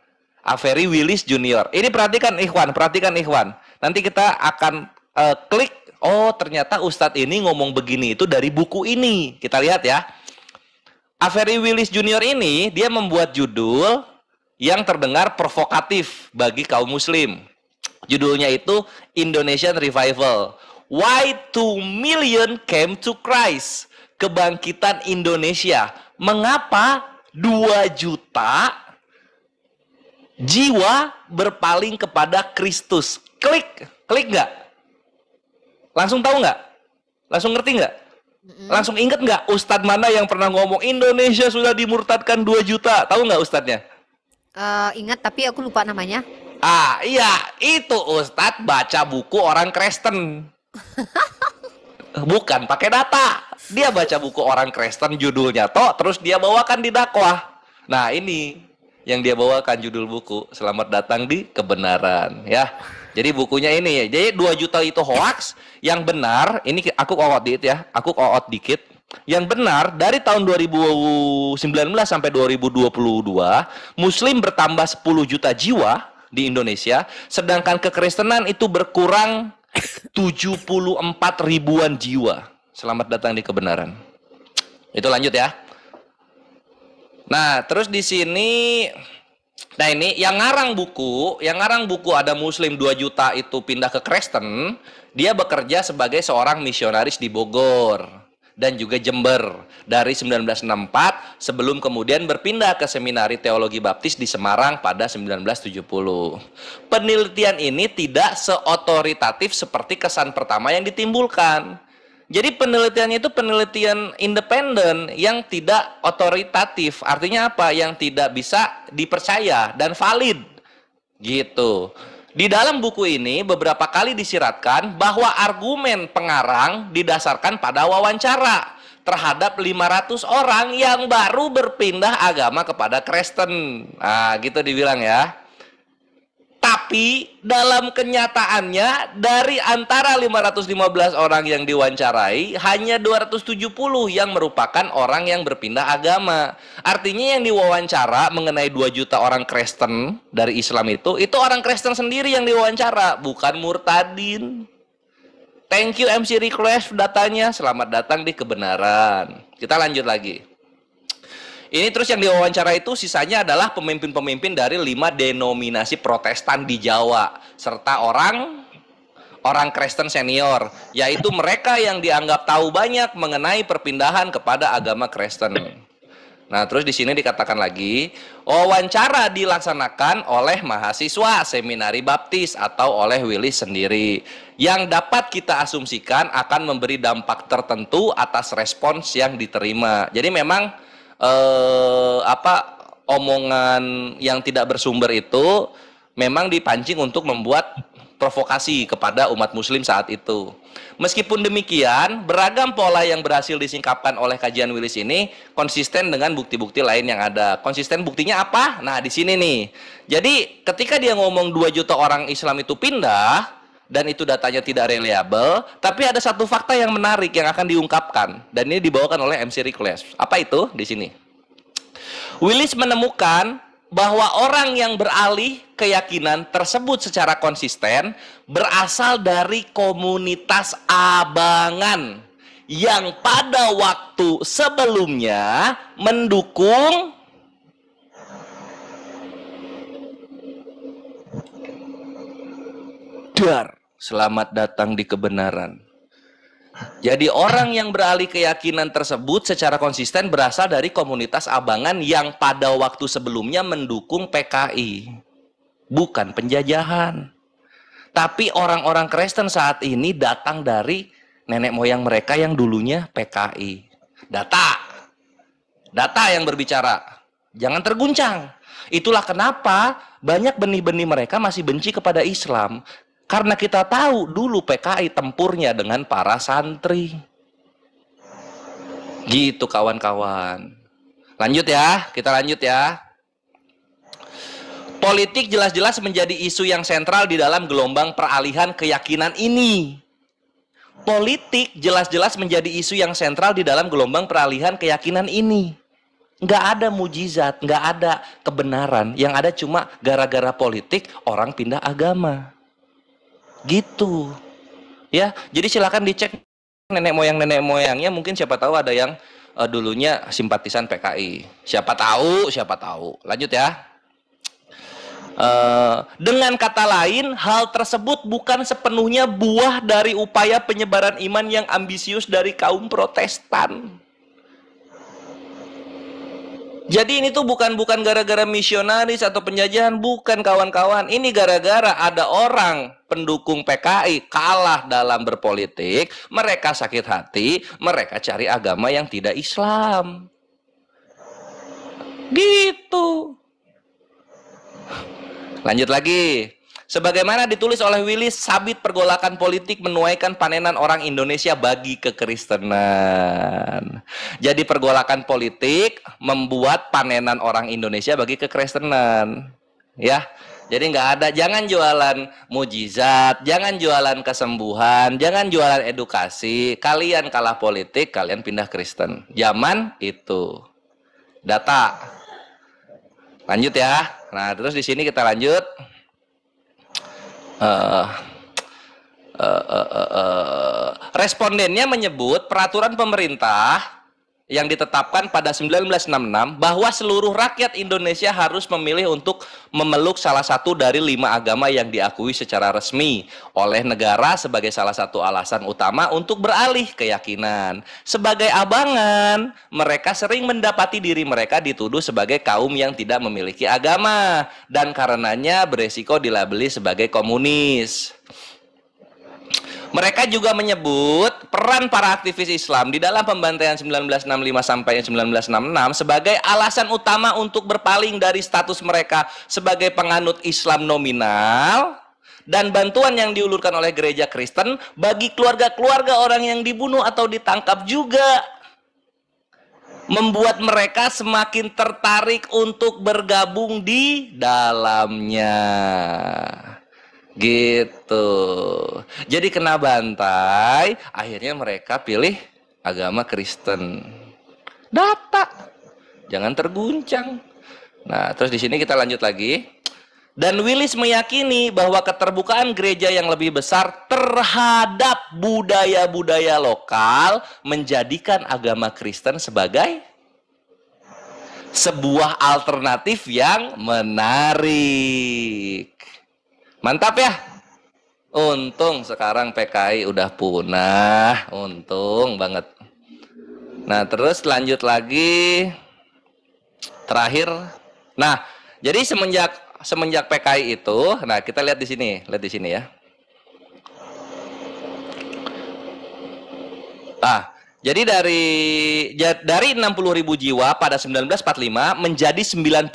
Ini perhatikan Ikhwan. Nanti kita akan klik, oh ternyata Ustadz ini ngomong begini itu dari buku ini. Kita lihat ya. Avery Willis Junior ini dia membuat judul yang terdengar provokatif bagi kaum muslim. Judulnya itu Indonesian Revival. Why 2 million came to Christ? Kebangkitan Indonesia. Mengapa 2 juta jiwa berpaling kepada Kristus? Klik nggak? Langsung tahu nggak? Langsung ngerti nggak? Langsung inget nggak Ustadz mana yang pernah ngomong Indonesia sudah dimurtadkan 2 juta? Tahu nggak Ustadznya? Ingat tapi aku lupa namanya. Iya, itu Ustadz baca buku orang Kristen. Bukan pakai data. Dia baca buku orang Kristen judulnya terus dia bawakan di dakwah. Nah, ini yang dia bawakan judul buku, Selamat Datang di Kebenaran ya. Jadi bukunya ini, jadi 2 juta itu hoax, yang benar, ini aku koot dikit. Yang benar dari tahun 2019 sampai 2022, Muslim bertambah 10 juta jiwa di Indonesia, sedangkan kekristenan itu berkurang 74 ribuan jiwa. Selamat datang di kebenaran. Itu lanjut ya. Nah, terus di sini, nah ini yang ngarang buku ada Muslim 2 juta itu pindah ke Kristen. Dia bekerja sebagai seorang misionaris di Bogor dan juga Jember dari 1964 sebelum kemudian berpindah ke Seminari Teologi Baptis di Semarang pada 1970. Penelitian ini tidak seotoritatif seperti kesan pertama yang ditimbulkan. Jadi penelitiannya itu penelitian independen yang tidak otoritatif. Artinya apa? Yang tidak bisa dipercaya dan valid. Gitu. Di dalam buku ini beberapa kali disiratkan bahwa argumen pengarang didasarkan pada wawancara terhadap 500 orang yang baru berpindah agama kepada Kristen. Nah, gitu dibilang ya. Tapi dalam kenyataannya dari antara 515 orang yang diwawancarai hanya 270 yang merupakan orang yang berpindah agama. Artinya yang diwawancara mengenai 2 juta orang Kristen dari Islam itu orang Kristen sendiri yang diwawancara, bukan murtadin. Thank you MC Request datanya, selamat datang di kebenaran. Kita lanjut lagi. Ini terus yang diwawancara itu sisanya adalah pemimpin-pemimpin dari 5 denominasi Protestan di Jawa serta orang Kristen senior, yaitu mereka yang dianggap tahu banyak mengenai perpindahan kepada agama Kristen. Nah, terus di sini dikatakan lagi, wawancara dilaksanakan oleh mahasiswa Seminari Baptis atau oleh Willis sendiri, yang dapat kita asumsikan akan memberi dampak tertentu atas respons yang diterima. Jadi memang omongan yang tidak bersumber itu memang dipancing untuk membuat provokasi kepada umat muslim saat itu. Meskipun demikian, beragam pola yang berhasil disingkapkan oleh kajian Willis ini konsisten dengan bukti-bukti lain yang ada. Konsisten buktinya apa? Nah, di sini nih. Jadi, ketika dia ngomong 2 juta orang Islam itu pindah, dan itu datanya tidak reliable, tapi ada satu fakta yang menarik yang akan diungkapkan, dan ini dibawakan oleh MC Reckless. Apa itu? Di sini. Willis menemukan bahwa orang yang beralih keyakinan tersebut secara konsisten berasal dari komunitas abangan yang pada waktu sebelumnya mendukung selamat datang di kebenaran. Jadi orang yang beralih keyakinan tersebut secara konsisten berasal dari komunitas abangan yang pada waktu sebelumnya mendukung PKI. Bukan penjajahan. Tapi orang-orang Kristen saat ini datang dari nenek moyang mereka yang dulunya PKI. Data. Data yang berbicara. Jangan terguncang. Itulah kenapa banyak benih-benih mereka masih benci kepada Islam. Karena kita tahu dulu PKI tempurnya dengan para santri. Gitu kawan-kawan. Lanjut ya, kita lanjut ya. Politik jelas-jelas menjadi isu yang sentral di dalam gelombang peralihan keyakinan ini. Politik jelas-jelas menjadi isu yang sentral di dalam gelombang peralihan keyakinan ini. Nggak ada mujizat, nggak ada kebenaran. Yang ada cuma gara-gara politik orang pindah agama. Gitu ya, jadi silakan dicek nenek moyangnya, mungkin siapa tahu ada yang dulunya simpatisan PKI, siapa tahu. Lanjut ya. Dengan kata lain, hal tersebut bukan sepenuhnya buah dari upaya penyebaran iman yang ambisius dari kaum Protestan. Jadi ini tuh bukan gara-gara misionaris atau penjajahan, bukan kawan-kawan. Ini gara-gara ada orang pendukung PKI kalah dalam berpolitik, mereka sakit hati, mereka cari agama yang tidak Islam. Gitu. Lanjut lagi. Sebagaimana ditulis oleh Willis, sabit pergolakan politik menuaikan panenan orang Indonesia bagi kekristenan. Jadi pergolakan politik membuat panenan orang Indonesia bagi kekristenan. Ya, jadi nggak ada, jangan jualan mujizat, jangan jualan kesembuhan, jangan jualan edukasi. Kalian kalah politik, kalian pindah Kristen. Zaman itu. Data. Lanjut ya. Nah, terus di sini kita lanjut. Respondennya menyebut peraturan pemerintah yang ditetapkan pada 1966 bahwa seluruh rakyat Indonesia harus memilih untuk memeluk salah satu dari 5 agama yang diakui secara resmi oleh negara sebagai salah satu alasan utama untuk beralih keyakinan. Sebagai abangan, mereka sering mendapati diri mereka dituduh sebagai kaum yang tidak memiliki agama dan karenanya beresiko dilabeli sebagai komunis. Mereka juga menyebut peran para aktivis Islam di dalam pembantaian 1965 sampai 1966 sebagai alasan utama untuk berpaling dari status mereka sebagai penganut Islam nominal dan bantuan yang diulurkan oleh gereja Kristen bagi keluarga-keluarga orang yang dibunuh atau ditangkap juga membuat mereka semakin tertarik untuk bergabung di dalamnya. Gitu. Jadi kena bantai, akhirnya mereka pilih agama Kristen. Data. Jangan terguncang. Nah, terus di sini kita lanjut lagi. Dan Willis meyakini bahwa keterbukaan gereja yang lebih besar terhadap budaya-budaya lokal menjadikan agama Kristen sebagai sebuah alternatif yang menarik. Mantap ya. Untung sekarang PKI udah punah. Untung banget. Nah, terus lanjut lagi. Terakhir. Nah, jadi semenjak PKI itu, nah kita lihat di sini ya. Jadi dari 60.000 jiwa pada 1945 menjadi 90.000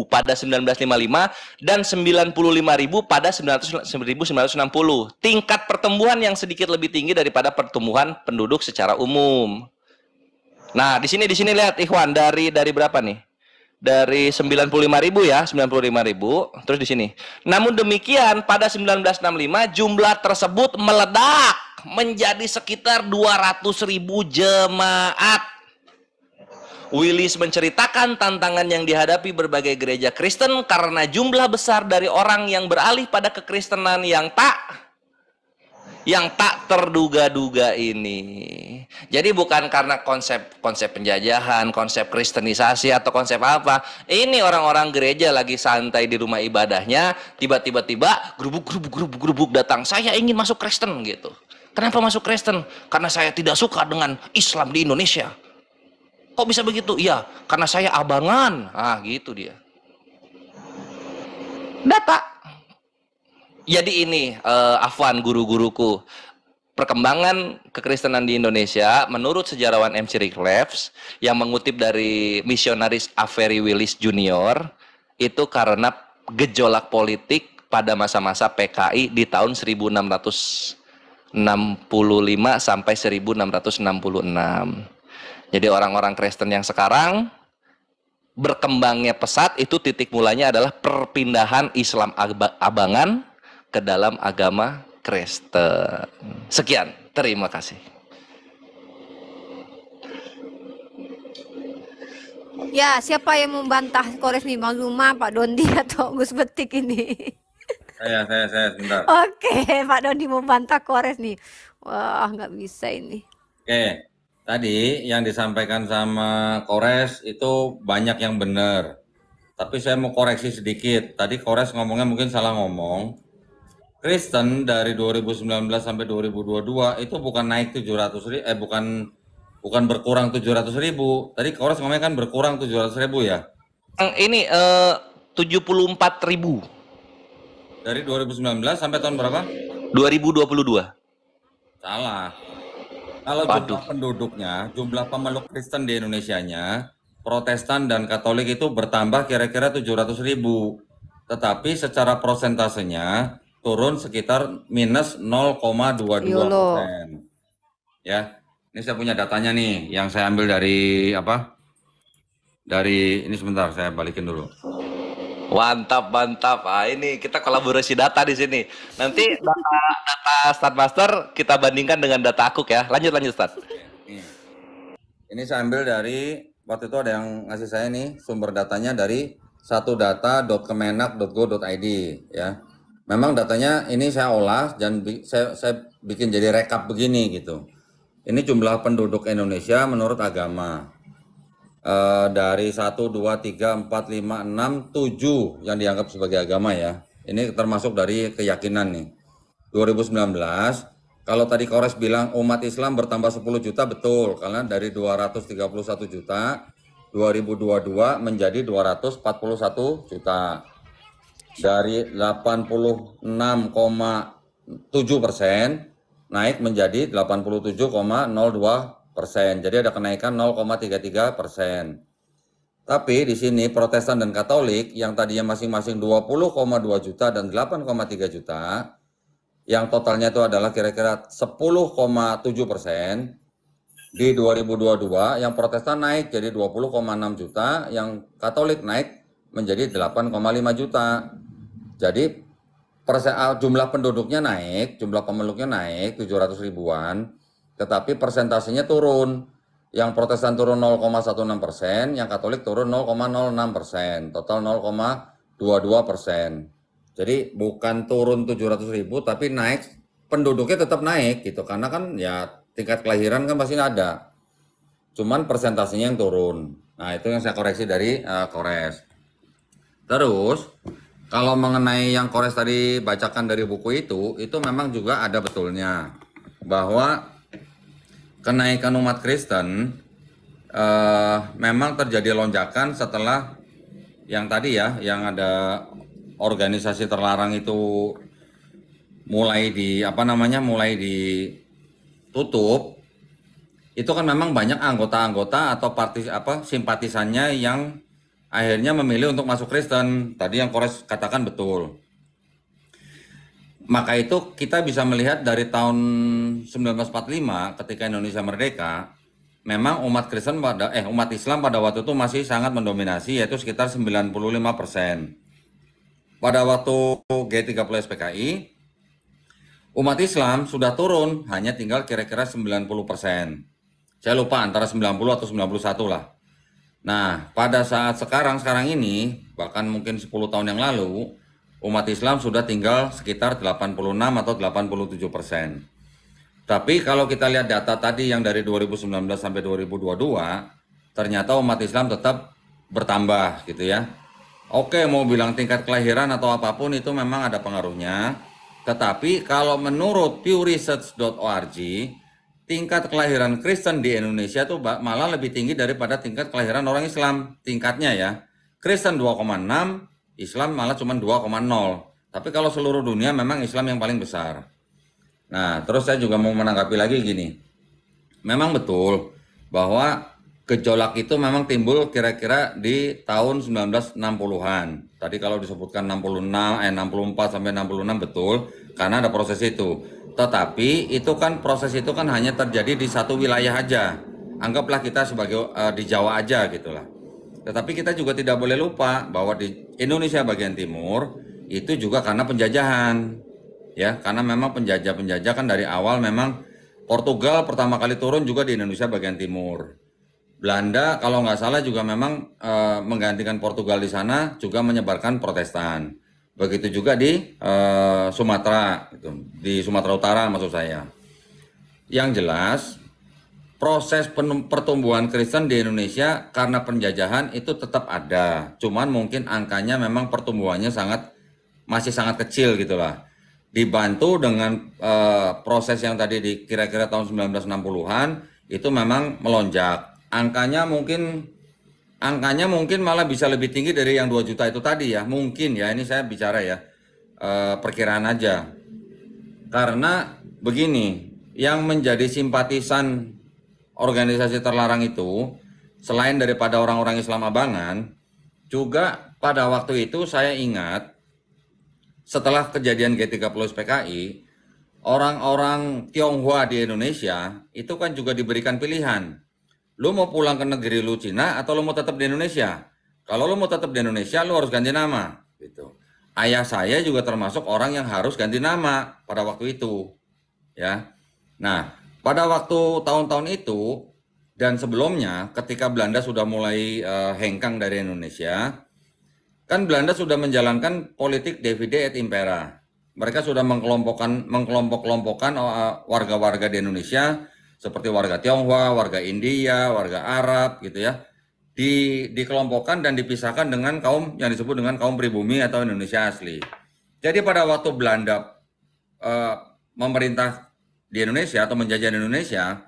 pada 1955 dan 95.000 pada 1960. Tingkat pertumbuhan yang sedikit lebih tinggi daripada pertumbuhan penduduk secara umum. Nah, di sini lihat Ikhwan dari berapa nih? dari 95.000 ya, 95.000. Terus di sini. Namun demikian pada 1965 jumlah tersebut meledak menjadi sekitar 200.000 jemaat. Willis menceritakan tantangan yang dihadapi berbagai gereja Kristen karena jumlah besar dari orang yang beralih pada kekristenan yang tak terduga-duga ini. Jadi bukan karena konsep penjajahan, konsep kristenisasi atau konsep apa. Ini orang-orang gereja lagi santai di rumah ibadahnya, tiba-tiba gerubuk datang, saya ingin masuk Kristen gitu. Kenapa masuk Kristen? Karena saya tidak suka dengan Islam di Indonesia. Kok bisa begitu? Iya, karena saya abangan. Gitu dia. Data. Jadi ini, Afwan, guru-guruku, perkembangan kekristenan di Indonesia menurut sejarawan MC Rickleff yang mengutip dari misionaris Avery Willis Jr. itu karena gejolak politik pada masa-masa PKI di tahun 1665 sampai 1666. Jadi orang-orang Kristen yang sekarang berkembangnya pesat itu titik mulanya adalah perpindahan Islam abangan ke dalam agama Kristen. Sekian, terima kasih. Ya, siapa yang membantah Kores nih, Bang Luma, Pak Dondi atau Gus Betik ini? Saya sebentar. Oke, Pak Dondi membantah Kores nih. Wah, nggak bisa ini. Oke, tadi yang disampaikan sama Kores itu banyak yang benar. Tapi saya mau koreksi sedikit. Tadi Kores ngomongnya mungkin salah ngomong. Kristen dari 2019 sampai 2022 itu bukan naik 700.000, bukan berkurang 700.000. Tadi Kores ngomongnya kan berkurang 700.000 ya? Ini 74.000. Dari 2019 sampai tahun berapa? 2022. Salah. Kalau jumlah penduduknya, jumlah pemeluk Kristen di Indonesianya, Protestan dan Katolik itu bertambah kira-kira 700.000. Tetapi secara prosentasenya turun sekitar minus 0,22%. Ya, ini saya punya datanya nih, yang saya ambil dari apa? Dari ini sebentar, saya balikin dulu. Mantap. Ini kita kolaborasi data di sini. Nanti data Start Master kita bandingkan dengan data Akuk ya. Lanjut Start. Ini saya ambil dari waktu itu ada yang ngasih saya nih sumber datanya dari satudata.kemenak.go.id ya. Memang datanya ini saya olah dan saya bikin jadi rekap begini gitu. Ini jumlah penduduk Indonesia menurut agama. Dari 1, 2, 3, 4, 5, 6, 7 yang dianggap sebagai agama ya. Ini termasuk dari keyakinan nih. 2019, kalau tadi Kores bilang umat Islam bertambah 10 juta, betul. Karena dari 231 juta, 2022 menjadi 241 juta. Dari 86,7% naik menjadi 87,02%. Jadi ada kenaikan 0,33%. Tapi di sini Protestan dan Katolik yang tadinya masing-masing 20,2 juta dan 8,3 juta, yang totalnya itu adalah kira-kira 10,7%. Di 2022 yang Protestan naik jadi 20,6 juta, yang Katolik naik menjadi 8,5 juta. Jadi jumlah penduduknya naik, jumlah pemeluknya naik 700 ribuan. Tetapi persentasenya turun. Yang Protestan turun 0,16%, yang Katolik turun 0,06%, total 0,22%. Jadi bukan turun 700.000, tapi naik, penduduknya tetap naik gitu. Karena kan ya tingkat kelahiran kan pasti ada. Cuman persentasenya yang turun. Nah itu yang saya koreksi dari Kores. Terus kalau mengenai yang Kores tadi bacakan dari buku itu memang juga ada betulnya. Bahwa kenaikan umat Kristen memang terjadi lonjakan setelah yang tadi ya, yang ada organisasi terlarang itu mulai ditutup. Itu kan memang banyak anggota-anggota atau simpatisannya yang akhirnya memilih untuk masuk Kristen. Tadi yang Kores katakan betul. Maka itu kita bisa melihat dari tahun 1945 ketika Indonesia merdeka, memang umat Islam pada waktu itu masih sangat mendominasi, yaitu sekitar 95%. Pada waktu G30 SPKI, umat Islam sudah turun, hanya tinggal kira-kira 90%. Saya lupa antara 90 atau 91 lah. Nah, pada saat sekarang ini, bahkan mungkin 10 tahun yang lalu, umat Islam sudah tinggal sekitar 86 atau 87%. Tapi kalau kita lihat data tadi yang dari 2019 sampai 2022, ternyata umat Islam tetap bertambah gitu ya. Oke, mau bilang tingkat kelahiran atau apapun itu memang ada pengaruhnya. Tetapi kalau menurut pewresearch.org, tingkat kelahiran Kristen di Indonesia tuh malah lebih tinggi daripada tingkat kelahiran orang Islam. Tingkatnya ya, Kristen 2,6, Islam malah cuma 2,0. Tapi kalau seluruh dunia memang Islam yang paling besar. Nah, terus saya juga mau menanggapi lagi gini. Memang betul bahwa gejolak itu memang timbul kira-kira di tahun 1960-an. Tadi kalau disebutkan 64 sampai 66 betul, karena ada proses itu. Tetapi itu kan proses itu kan hanya terjadi di satu wilayah aja. Anggaplah kita sebagai di Jawa aja gitulah. Tetapi kita juga tidak boleh lupa bahwa di Indonesia bagian timur itu juga karena penjajahan. Ya, karena memang penjajah kan dari awal memang Portugal pertama kali turun juga di Indonesia bagian timur. Belanda kalau nggak salah juga memang menggantikan Portugal di sana juga menyebarkan Protestan. Begitu juga di Sumatera, gitu. Di Sumatera Utara maksud saya. Yang jelas proses pertumbuhan Kristen di Indonesia karena penjajahan itu tetap ada. Cuman mungkin angkanya memang pertumbuhannya masih sangat kecil gitulah. Dibantu dengan proses yang tadi di kira-kira tahun 1960-an itu memang melonjak. Angkanya mungkin malah bisa lebih tinggi dari yang 2 juta itu tadi ya. Mungkin ya, ini saya bicara ya, perkiraan aja. Karena begini, yang menjadi simpatisan organisasi terlarang itu, selain daripada orang-orang Islam abangan, juga pada waktu itu saya ingat, setelah kejadian G30 SPKI, orang-orang Tionghoa di Indonesia itu kan juga diberikan pilihan. Lu mau pulang ke negeri lu Cina atau lu mau tetap di Indonesia? Kalau lu mau tetap di Indonesia, lu harus ganti nama. Gitu. Ayah saya juga termasuk orang yang harus ganti nama pada waktu itu. Ya. Nah, pada waktu tahun-tahun itu dan sebelumnya, ketika Belanda sudah mulai hengkang dari Indonesia, kan Belanda sudah menjalankan politik divide et impera. Mereka sudah mengkelompok-kelompokkan warga-warga di Indonesia seperti warga Tionghoa, warga India, warga Arab gitu ya. Dikelompokkan dan dipisahkan dengan kaum yang disebut dengan kaum pribumi atau Indonesia asli. Jadi pada waktu Belanda memerintah di Indonesia atau menjajah Indonesia,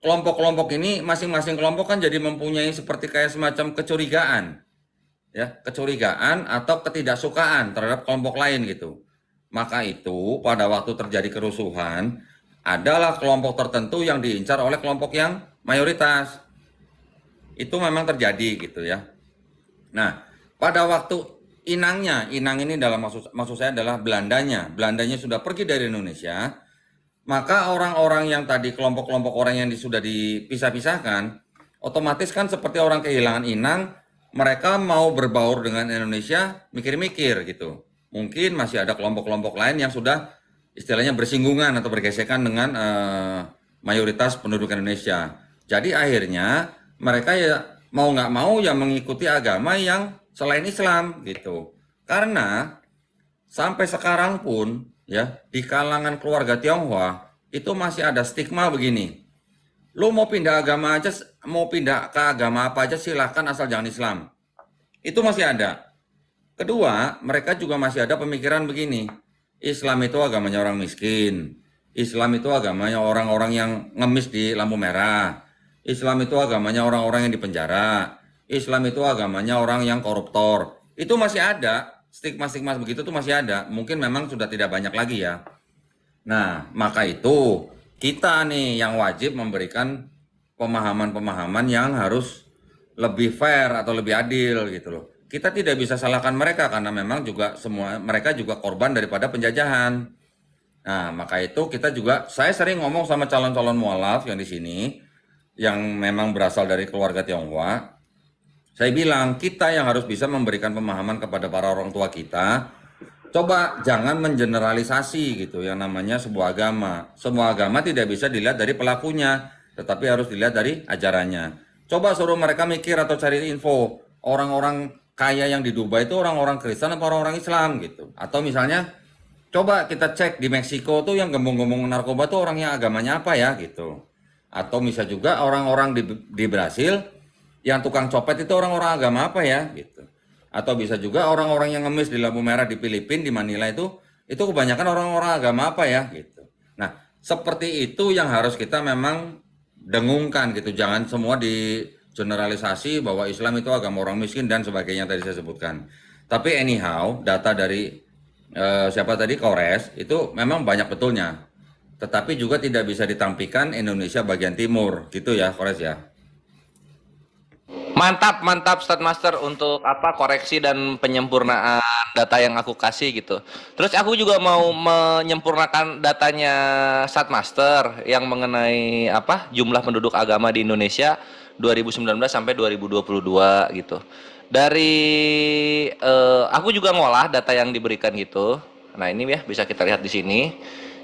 kelompok-kelompok ini masing-masing kelompok kan jadi mempunyai seperti kayak semacam kecurigaan. Ya, kecurigaan atau ketidaksukaan terhadap kelompok lain gitu. Maka itu pada waktu terjadi kerusuhan adalah kelompok tertentu yang diincar oleh kelompok yang mayoritas. Itu memang terjadi gitu ya. Nah, pada waktu inang ini dalam maksud saya adalah Belandanya sudah pergi dari Indonesia, maka orang-orang yang tadi kelompok-kelompok orang yang sudah dipisah-pisahkan, otomatis kan seperti orang kehilangan inang, mereka mau berbaur dengan Indonesia, mikir-mikir gitu. Mungkin masih ada kelompok-kelompok lain yang sudah istilahnya bersinggungan atau bergesekan dengan mayoritas penduduk Indonesia. Jadi akhirnya mereka ya mau nggak mau ya mengikuti agama yang selain Islam gitu. Karena sampai sekarang pun ya di kalangan keluarga Tionghoa itu masih ada stigma begini. Lu mau pindah agama aja, mau pindah ke agama apa aja silahkan asal jangan Islam. Itu masih ada. Kedua, mereka juga masih ada pemikiran begini. Islam itu agamanya orang miskin. Islam itu agamanya orang-orang yang ngemis di lampu merah. Islam itu agamanya orang-orang yang dipenjara. Islam itu agamanya orang yang koruptor. Itu masih ada. Stigma-stigma begitu tuh masih ada. Mungkin memang sudah tidak banyak lagi ya. Nah, maka itu kita nih yang wajib memberikan pemahaman-pemahaman yang harus lebih fair atau lebih adil gitu loh. Kita tidak bisa salahkan mereka karena memang juga mereka juga korban daripada penjajahan. Nah, maka itu kita juga, saya sering ngomong sama calon-calon mualaf yang di sini, yang memang berasal dari keluarga Tionghoa, saya bilang kita yang harus bisa memberikan pemahaman kepada para orang tua kita. Coba jangan mengeneralisasi gitu yang namanya sebuah agama. Sebuah agama tidak bisa dilihat dari pelakunya, tetapi harus dilihat dari ajarannya. Coba suruh mereka mikir atau cari info. Orang-orang kaya yang di Dubai itu orang-orang Kristen atau orang-orang Islam gitu. Atau misalnya coba kita cek di Meksiko tuh yang gembong-gembong narkoba tuh orangnya agamanya apa ya gitu. Atau bisa juga orang-orang di Brasil yang tukang copet itu orang-orang agama apa ya gitu. Atau bisa juga orang-orang yang ngemis di lampu merah di Filipina, di Manila itu kebanyakan orang-orang agama apa ya gitu. Nah, seperti itu yang harus kita memang dengungkan gitu. Jangan semua di generalisasi bahwa Islam itu agama orang miskin dan sebagainya tadi saya sebutkan. Tapi anyhow, data dari siapa tadi, Kores, itu memang banyak betulnya. Tetapi juga tidak bisa ditampikan Indonesia bagian timur, gitu ya, Kores ya. Mantap, mantap Ustadz Master untuk apa koreksi dan penyempurnaan data yang aku kasih gitu. Terus aku juga mau menyempurnakan datanya Ustadz Master yang mengenai apa jumlah penduduk agama di Indonesia 2019 sampai 2022 gitu. Dari aku juga ngolah data yang diberikan gitu. Nah ini ya bisa kita lihat di sini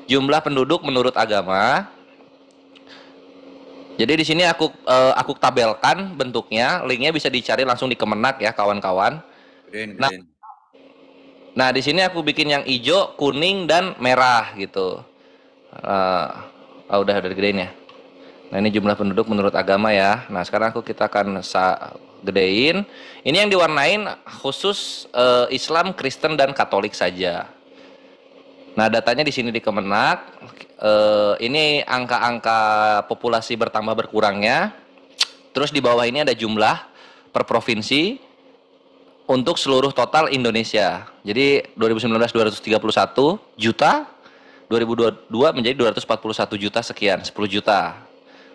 jumlah penduduk menurut agama. Jadi di sini aku tabelkan bentuknya, linknya bisa dicari langsung di Kemenak ya kawan-kawan. Nah di sini aku bikin yang hijau, kuning dan merah gitu. Udah gedein ya. Nah ini jumlah penduduk menurut agama ya. Nah sekarang kita akan gedein. Ini yang diwarnain khusus Islam, Kristen dan Katolik saja. Nah datanya di sini di Kemenak. Ini angka-angka populasi bertambah berkurangnya. Terus di bawah ini ada jumlah per provinsi untuk seluruh total Indonesia. Jadi 2019 231 juta, 2022 menjadi 241 juta sekian, 10 juta.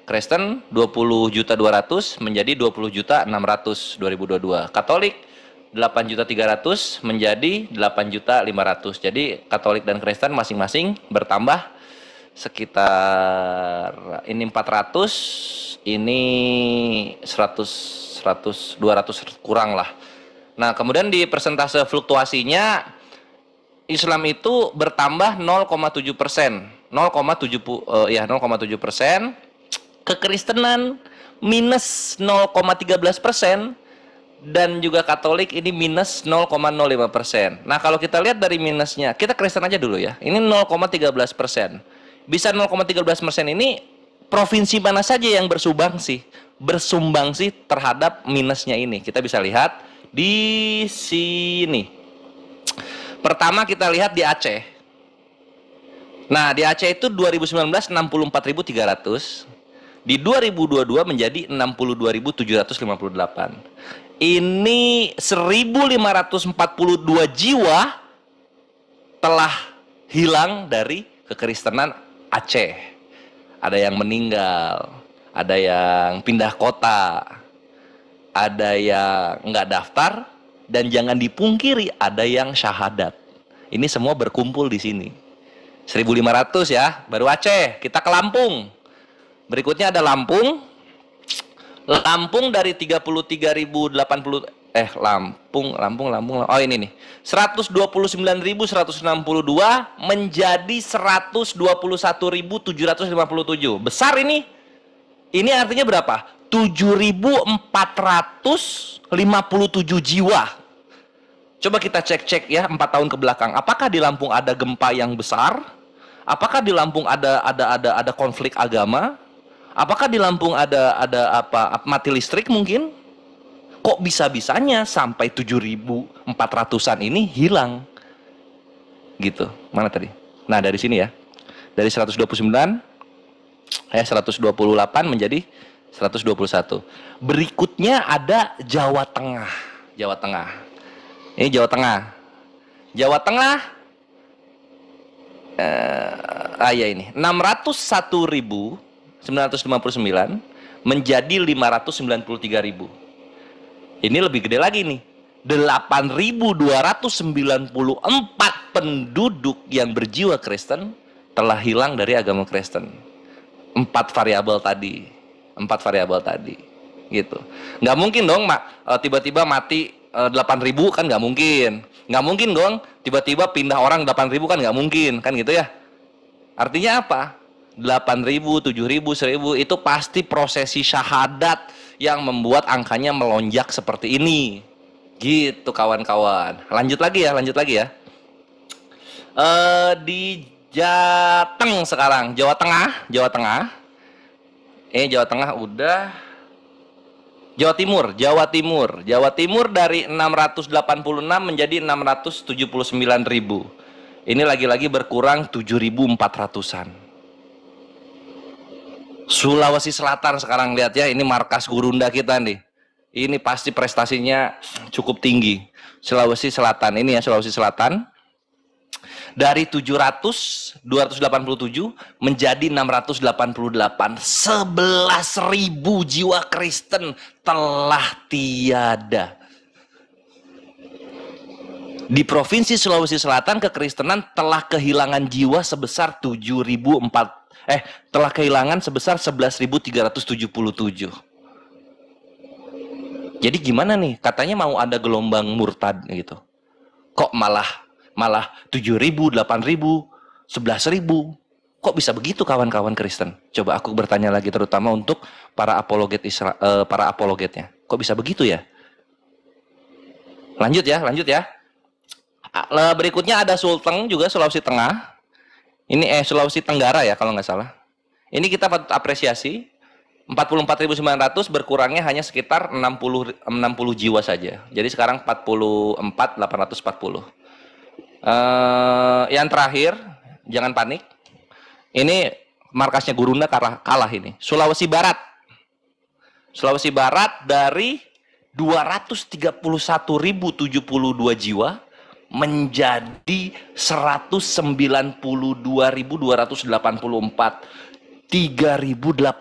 Kristen 20 juta 200 menjadi 20 juta 600 2022. Katolik 8 juta 300 menjadi 8 juta 500. Jadi Katolik dan Kristen masing-masing bertambah sekitar ini 400, ini 200 kurang lah. Nah, kemudian di persentase fluktuasinya Islam itu bertambah 0,7%, 0,7%. Kekristenan minus 0,13%. Dan juga Katolik ini minus 0,05%. Nah kalau kita lihat dari minusnya, kita Kristen aja dulu ya. Ini 0,13%. Bisa 0,13% ini provinsi mana saja yang bersumbang sih terhadap minusnya ini. Kita bisa lihat di sini. Pertama kita lihat di Aceh. Nah di Aceh itu 2019 64.300. Di 2022 menjadi 62.758. Ini 1.542 jiwa telah hilang dari kekristenan Aceh. Ada yang meninggal, ada yang pindah kota, ada yang nggak daftar, dan jangan dipungkiri ada yang syahadat. Ini semua berkumpul di sini. 1.500 ya, baru Aceh. Kita ke Lampung. Berikutnya ada Lampung. Lampung dari 33.080 Lampung. Oh ini nih. 129.162 menjadi 121.757. Besar ini. Ini artinya berapa? 7.457 jiwa. Coba kita cek ya 4 tahun ke belakang. Apakah di Lampung ada gempa yang besar? Apakah di Lampung ada konflik agama? Apakah di Lampung ada apa mati listrik mungkin? Kok bisa-bisanya sampai 7.400-an ini hilang? Gitu. Mana tadi? Nah, dari sini ya. Dari 128 menjadi 121. Berikutnya ada Jawa Tengah. Jawa Tengah. Ini Jawa Tengah. Jawa Tengah ya ini 601.959 menjadi 593.000. Ini lebih gede lagi nih. 8.294 penduduk yang berjiwa Kristen telah hilang dari agama Kristen. 4 variabel tadi. 4 variabel tadi. Gitu. Nggak mungkin dong tiba-tiba mati 8.000 kan nggak mungkin. Nggak mungkin dong tiba-tiba pindah orang 8.000 kan nggak mungkin. Kan gitu ya. Artinya apa? 8.000, 7.000, 1.000 itu pasti prosesi syahadat yang membuat angkanya melonjak seperti ini. Gitu kawan-kawan. Lanjut lagi ya. Di Jateng sekarang, Jawa Tengah. Jawa Tengah udah. Jawa Timur dari 686 menjadi 679.000. Ini lagi-lagi berkurang 7.400-an. Sulawesi Selatan sekarang lihat ya, ini markas gurunda kita nih. Ini pasti prestasinya cukup tinggi. Sulawesi Selatan ini ya, Sulawesi Selatan. Dari 287 menjadi 688. 11.000 jiwa Kristen telah tiada. Di Provinsi Sulawesi Selatan kekristenan telah kehilangan jiwa sebesar 11.377. Jadi gimana nih? Katanya mau ada gelombang murtad gitu. Kok malah 7.000, 8.000, 11.000. Kok bisa begitu kawan-kawan Kristen? Coba aku bertanya lagi terutama untuk para apologetnya. Kok bisa begitu ya? Lanjut ya. Berikutnya ada Sulteng juga, Sulawesi Tengah. Ini Sulawesi Tenggara ya kalau nggak salah. Ini kita patut apresiasi. 44.900 berkurangnya hanya sekitar 60 jiwa saja. Jadi sekarang 44.840. Yang terakhir, jangan panik. Ini markasnya Gurunda kalah ini. Sulawesi Barat dari 231.072 jiwa menjadi 192.284. 3.878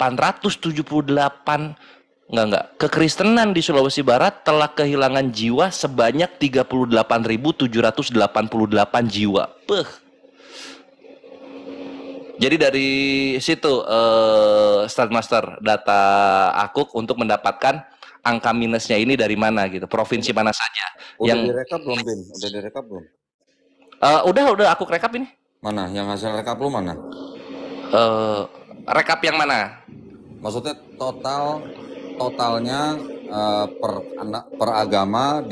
kekristenan di Sulawesi Barat telah kehilangan jiwa sebanyak 38.788 jiwa. Jadi dari situ Start Master data Akuk untuk mendapatkan angka minusnya ini dari mana gitu, provinsi mana saja. Udah yang direkap belum, Bin? Udah direkap belum? Udah Akuk rekap ini. Mana? Yang hasil rekap lu mana? Rekap yang mana? Maksudnya totalnya per agama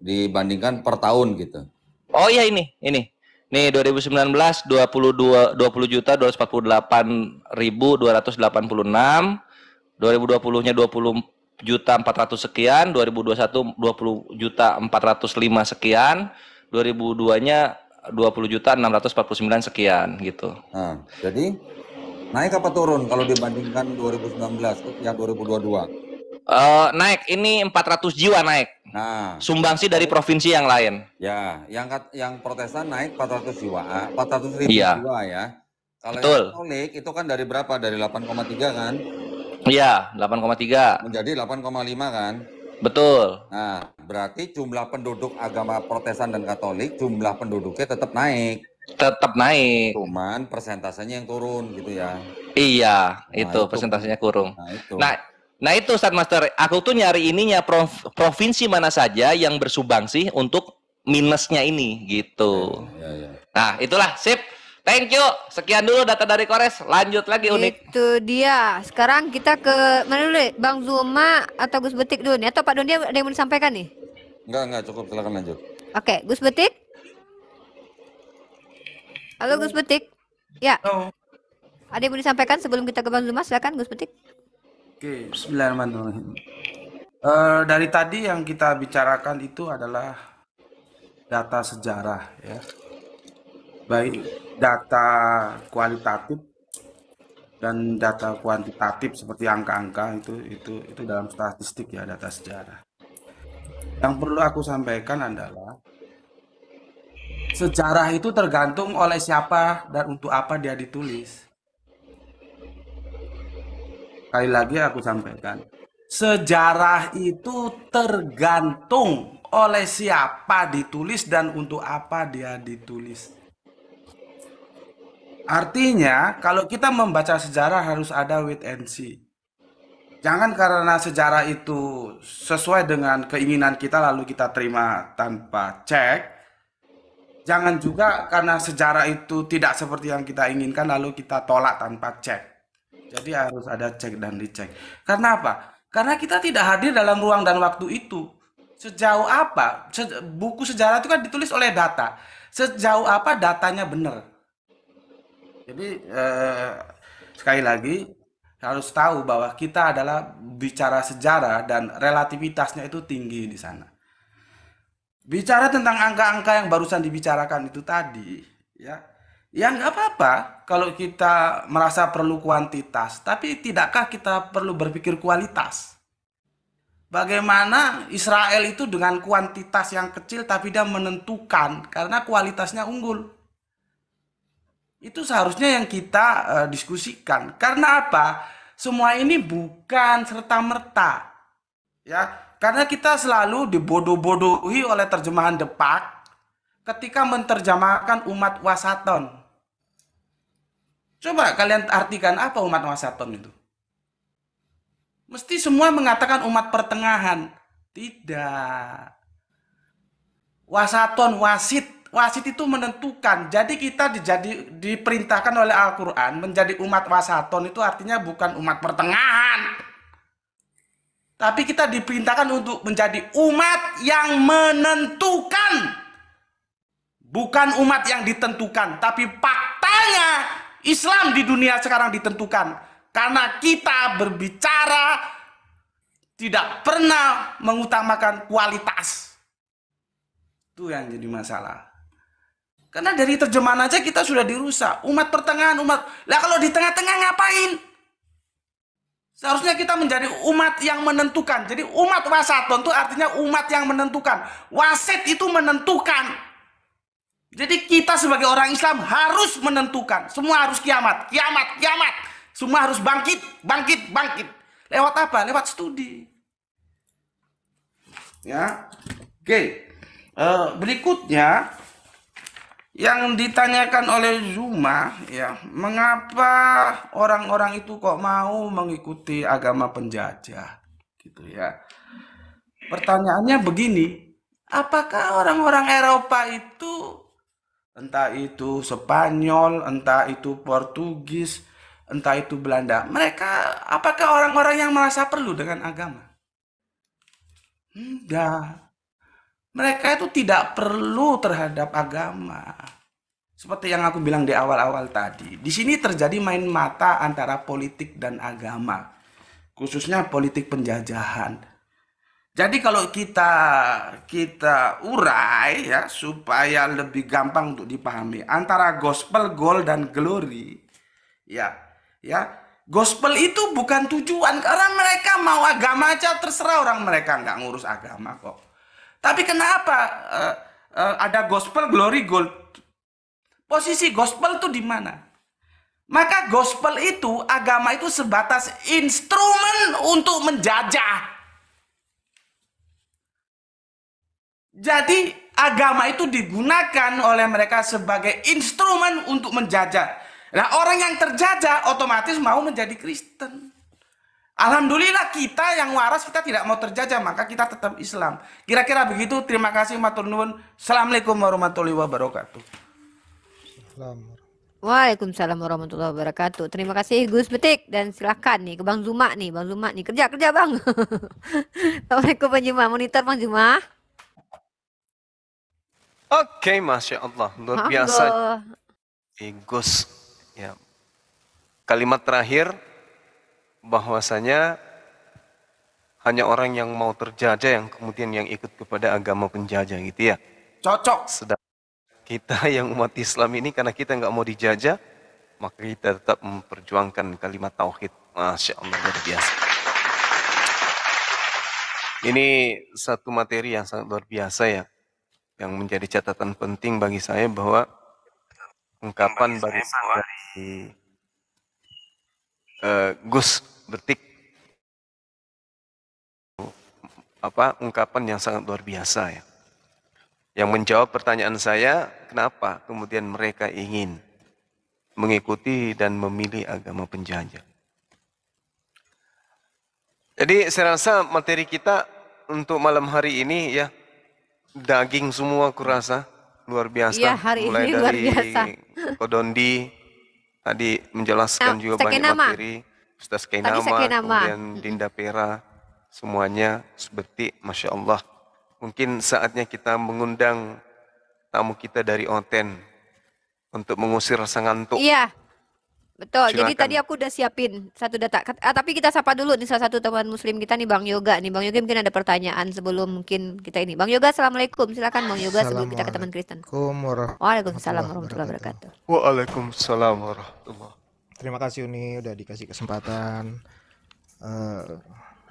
dibandingkan per tahun gitu. Oh iya ini. Nih 2019 20.248.286, 2020-nya 20.400 sekian, 2021 20.405 sekian, 2002-nya 20.649 sekian gitu. Nah, jadi naik apa turun kalau dibandingkan 2019 yang 2022? Naik, ini 400 jiwa naik. Nah, sumbangsi dari provinsi yang lain. Ya, yang Protestan naik 400 jiwa, 400.000 iya. jiwa ya. Kalau betul. Yang Katolik itu kan dari berapa? Dari 8,3 kan? Iya, 8,3 menjadi 8,5 kan? Betul. Nah, berarti jumlah penduduk agama Protestan dan Katolik, jumlah penduduknya tetap naik. Cuman persentasenya yang turun gitu ya. Iya, itu persentasenya kurang. Nah itu Ustadz Master, aku tuh nyari ininya provinsi mana saja yang bersumbangsi untuk minusnya ini gitu. Ya. Nah itulah, sip. Thank you. Sekian dulu data dari Kores. Lanjut lagi Unik. Itu dia. Sekarang kita ke mana dulu? Bang Zuma atau Gus Betik dulu nih? Atau Pak Doni ada yang mau disampaikan nih? Enggak cukup, silakan lanjut. Oke, Gus Betik. Halo Gus Betik. Ya. Halo. Ada yang mau disampaikan sebelum kita ke Bang Zuma? Silakan Gus Betik. Oke, bismillahirrahmanirrahim. Dari tadi yang kita bicarakan itu adalah data sejarah ya. Baik data kualitatif dan data kuantitatif seperti angka-angka itu dalam statistik ya, data sejarah. Yang perlu aku sampaikan adalah sejarah itu tergantung oleh siapa dan untuk apa dia ditulis. Sekali lagi aku sampaikan, sejarah itu tergantung oleh siapa ditulis dan untuk apa dia ditulis. Artinya, kalau kita membaca sejarah harus ada wait and see. Jangan karena sejarah itu sesuai dengan keinginan kita lalu kita terima tanpa cek. Jangan juga karena sejarah itu tidak seperti yang kita inginkan lalu kita tolak tanpa cek. Jadi harus ada cek dan dicek. Karena apa? Karena kita tidak hadir dalam ruang dan waktu itu. Sejauh apa? Buku sejarah itu kan ditulis oleh data. Sejauh apa datanya benar. Jadi sekali lagi harus tahu bahwa kita adalah bicara sejarah dan relativitasnya itu tinggi di sana. Bicara tentang angka-angka yang barusan dibicarakan itu tadi, ya nggak apa-apa kalau kita merasa perlu kuantitas, tapi tidakkah kita perlu berpikir kualitas? Bagaimana Israel itu dengan kuantitas yang kecil tapi dia menentukan karena kualitasnya unggul. Itu seharusnya yang kita diskusikan. Karena apa? Semua ini bukan serta-merta. Ya, karena kita selalu dibodoh-bodohi oleh terjemahan Depak ketika menerjemahkan umat wasaton. Coba kalian artikan apa umat wasaton itu? Mesti semua mengatakan umat pertengahan. Tidak. Wasaton, wasit. Wasit itu menentukan. Jadi kita diperintahkan oleh Al-Quran menjadi umat wasaton itu artinya bukan umat pertengahan. Tapi kita diperintahkan untuk menjadi umat yang menentukan. Bukan umat yang ditentukan. Tapi faktanya Islam di dunia sekarang ditentukan. Karena kita berbicara tidak pernah mengutamakan kualitas. Itu yang jadi masalah. Karena dari terjemahan aja kita sudah dirusak. Umat pertengahan, umat. Lah kalau di tengah-tengah ngapain? Seharusnya kita menjadi umat yang menentukan. Jadi umat wasaton itu artinya umat yang menentukan. Wasit itu menentukan. Jadi kita sebagai orang Islam harus menentukan. Semua harus kiamat, kiamat, kiamat. Semua harus bangkit, bangkit, bangkit. Lewat apa? Lewat studi. Ya, oke. Berikutnya yang ditanyakan oleh Zuma, ya, mengapa orang-orang itu kok mau mengikuti agama penjajah, gitu ya? Pertanyaannya begini, apakah orang-orang Eropa itu, entah itu Spanyol, entah itu Portugis, entah itu Belanda, mereka apakah orang-orang yang merasa perlu dengan agama? Enggak. Mereka itu tidak perlu terhadap agama. Seperti yang aku bilang di awal-awal tadi. Di sini terjadi main mata antara politik dan agama. Khususnya politik penjajahan. Jadi kalau kita urai ya supaya lebih gampang untuk dipahami antara gospel, goal dan glory. Ya. Gospel itu bukan tujuan karena mereka mau agama aja terserah orang mereka nggak ngurus agama kok. Tapi kenapa ada gospel, glory, gold? Posisi gospel itu di mana? Maka gospel itu, agama itu sebatas instrumen untuk menjajah. Jadi agama itu digunakan oleh mereka sebagai instrumen untuk menjajah. Nah, orang yang terjajah otomatis mau menjadi Kristen. Alhamdulillah kita yang waras, kita tidak mau terjajah, maka kita tetap Islam. Kira-kira begitu. Terima kasih matur nuwun. Assalamualaikum warahmatullahi wabarakatuh. Waalaikumsalam warahmatullahi wabarakatuh. Terima kasih Gus Betik, dan silakan nih ke Bang Zuma nih. Bang Zuma nih kerja Bang. Assalamualaikum Bang Zuma. Monitor Bang Zuma. Oke, Masya Allah. Luar biasa. Gus. Ya. Kalimat terakhir. Bahwasanya hanya orang yang mau terjajah yang kemudian yang ikut kepada agama penjajah gitu ya. Cocok. Sedang kita yang umat Islam ini karena kita nggak mau dijajah, maka kita tetap memperjuangkan kalimat tauhid. Masya Allah, luar biasa. Ini satu materi yang sangat luar biasa ya, yang menjadi catatan penting bagi saya bahwa ungkapan dari Gus Betik ungkapan yang sangat luar biasa ya, yang menjawab pertanyaan saya kenapa kemudian mereka ingin mengikuti dan memilih agama penjajah. Jadi saya rasa materi kita untuk malam hari ini ya, daging semua kurasa luar biasa. Iya, hari Mulai ini luar dari biasa. Kodondi tadi menjelaskan juga Ustaz banyak Kenama. materi. Ustaz Tadi Kainama, Ustaz Kenama. kemudian Dinda Pera, semuanya seperti Masya Allah. Mungkin saatnya kita mengundang tamu kita dari Oten untuk mengusir rasa ngantuk. Iya, betul. Jadi Silakan. tadi aku udah siapin satu data. Tapi kita sapa dulu nih salah satu teman muslim kita nih Bang Yoga nih. Bang Yoga mungkin ada pertanyaan sebelum mungkin kita ini. Bang Yoga, assalamualaikum. Silakan Bang Yoga sebelum kita ke teman Kristen. Waalaikumsalam warahmatullahi wabarakatuh. Waalaikumsalam warahmatullahi. Terima kasih Uni udah dikasih kesempatan.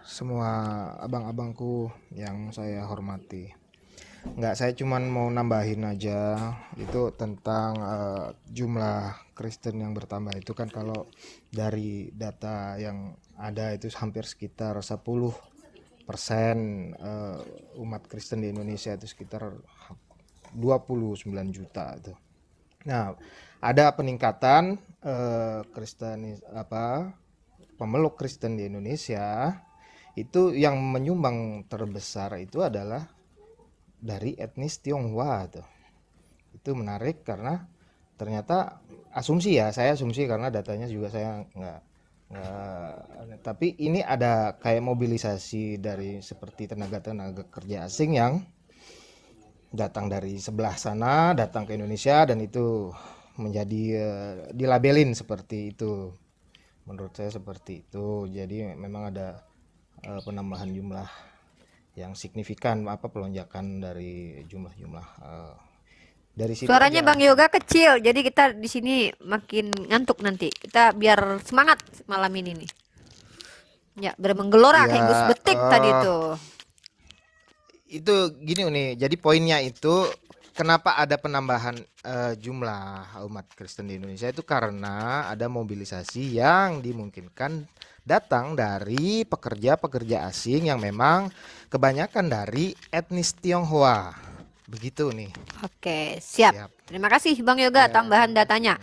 Semua abang-abangku yang saya hormati. Saya cuman mau nambahin aja itu tentang jumlah Kristen yang bertambah itu kan kalau dari data yang ada itu hampir sekitar 10% umat Kristen di Indonesia itu sekitar 29 juta itu. Nah, ada peningkatan pemeluk Kristen di Indonesia itu yang menyumbang terbesar itu adalah dari etnis Tionghoa tuh. Itu menarik karena ternyata saya asumsi karena datanya juga saya nggak tapi ini ada kayak mobilisasi dari seperti tenaga kerja asing yang datang dari sebelah sana datang ke Indonesia dan itu menjadi dilabelin seperti itu. Menurut saya seperti itu. Jadi memang ada penambahan jumlah yang signifikan pelonjakan dari jumlah dari situ. Suaranya aja. Bang Yoga kecil, jadi kita di sini makin ngantuk nanti. Kita biar semangat malam ini nih. Ya, bermenggelora kayak Gus Betik tadi tuh. Itu gini Uni, jadi poinnya itu kenapa ada penambahan jumlah umat Kristen di Indonesia itu karena ada mobilisasi yang dimungkinkan datang dari pekerja-pekerja asing yang memang kebanyakan dari etnis Tionghoa. Begitu nih. Oke, siap. Terima kasih Bang Yoga tambahan datanya.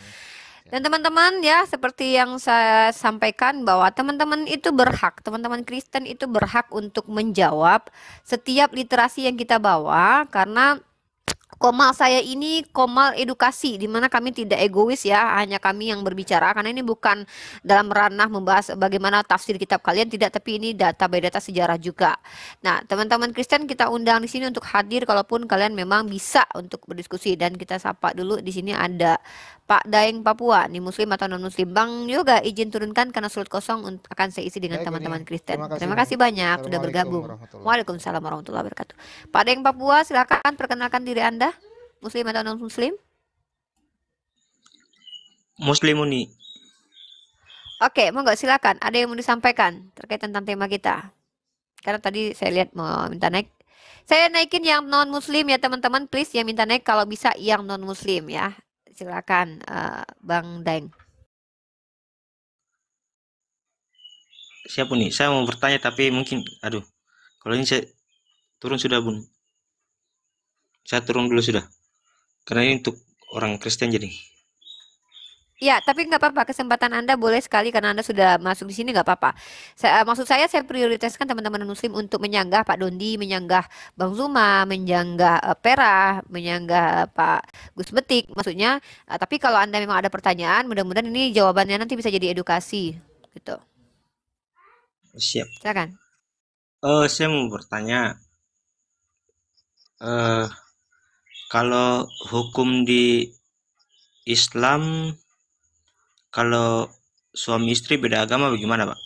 Dan teman-teman ya, seperti yang saya sampaikan bahwa teman-teman itu berhak, teman-teman Kristen itu berhak untuk menjawab setiap literasi yang kita bawa karena Komal saya ini komal edukasi, di mana kami tidak egois ya, hanya kami yang berbicara karena ini bukan dalam ranah membahas bagaimana tafsir kitab kalian, tidak, tapi ini data by data sejarah juga. Nah, teman-teman Kristen kita undang di sini untuk hadir kalaupun kalian memang bisa untuk berdiskusi, dan kita sapa dulu di sini ada Pak Daeng Papua, nih muslim atau non muslim. Bang Yoga izin turunkan karena slot kosong akan saya isi dengan teman-teman Kristen. Terima kasih banyak sudah bergabung. Waalaikumsalam warahmatullahi wabarakatuh. Pak Daeng Papua, silakan perkenalkan diri Anda, muslim atau non muslim? Muslim Uni. Oke, monggo silakan. Ada yang mau disampaikan terkait tentang tema kita? Karena tadi saya lihat mau minta naik. Saya naikin yang non muslim ya teman-teman, please yang minta naik kalau bisa yang non muslim ya. Silakan Bang Daeng. Siap Uni, saya mau bertanya tapi mungkin kalau ini saya turun sudah Bun. Saya turun dulu sudah. Karena ini untuk orang Kristen jadi. Ya, tapi nggak apa-apa, kesempatan Anda boleh sekali karena Anda sudah masuk di sini, nggak apa-apa. Maksud saya prioritaskan teman-teman muslim untuk menyanggah Pak Dondi, menyanggah Bang Zuma, menyanggah Pera, menyanggah Pak Gus Betik, maksudnya. Tapi kalau Anda memang ada pertanyaan, mudah-mudahan ini jawabannya nanti bisa jadi edukasi, gitu. Siap. Silakan. Saya mau bertanya, kalau hukum di Islam, kalau suami istri beda agama bagaimana, Pak?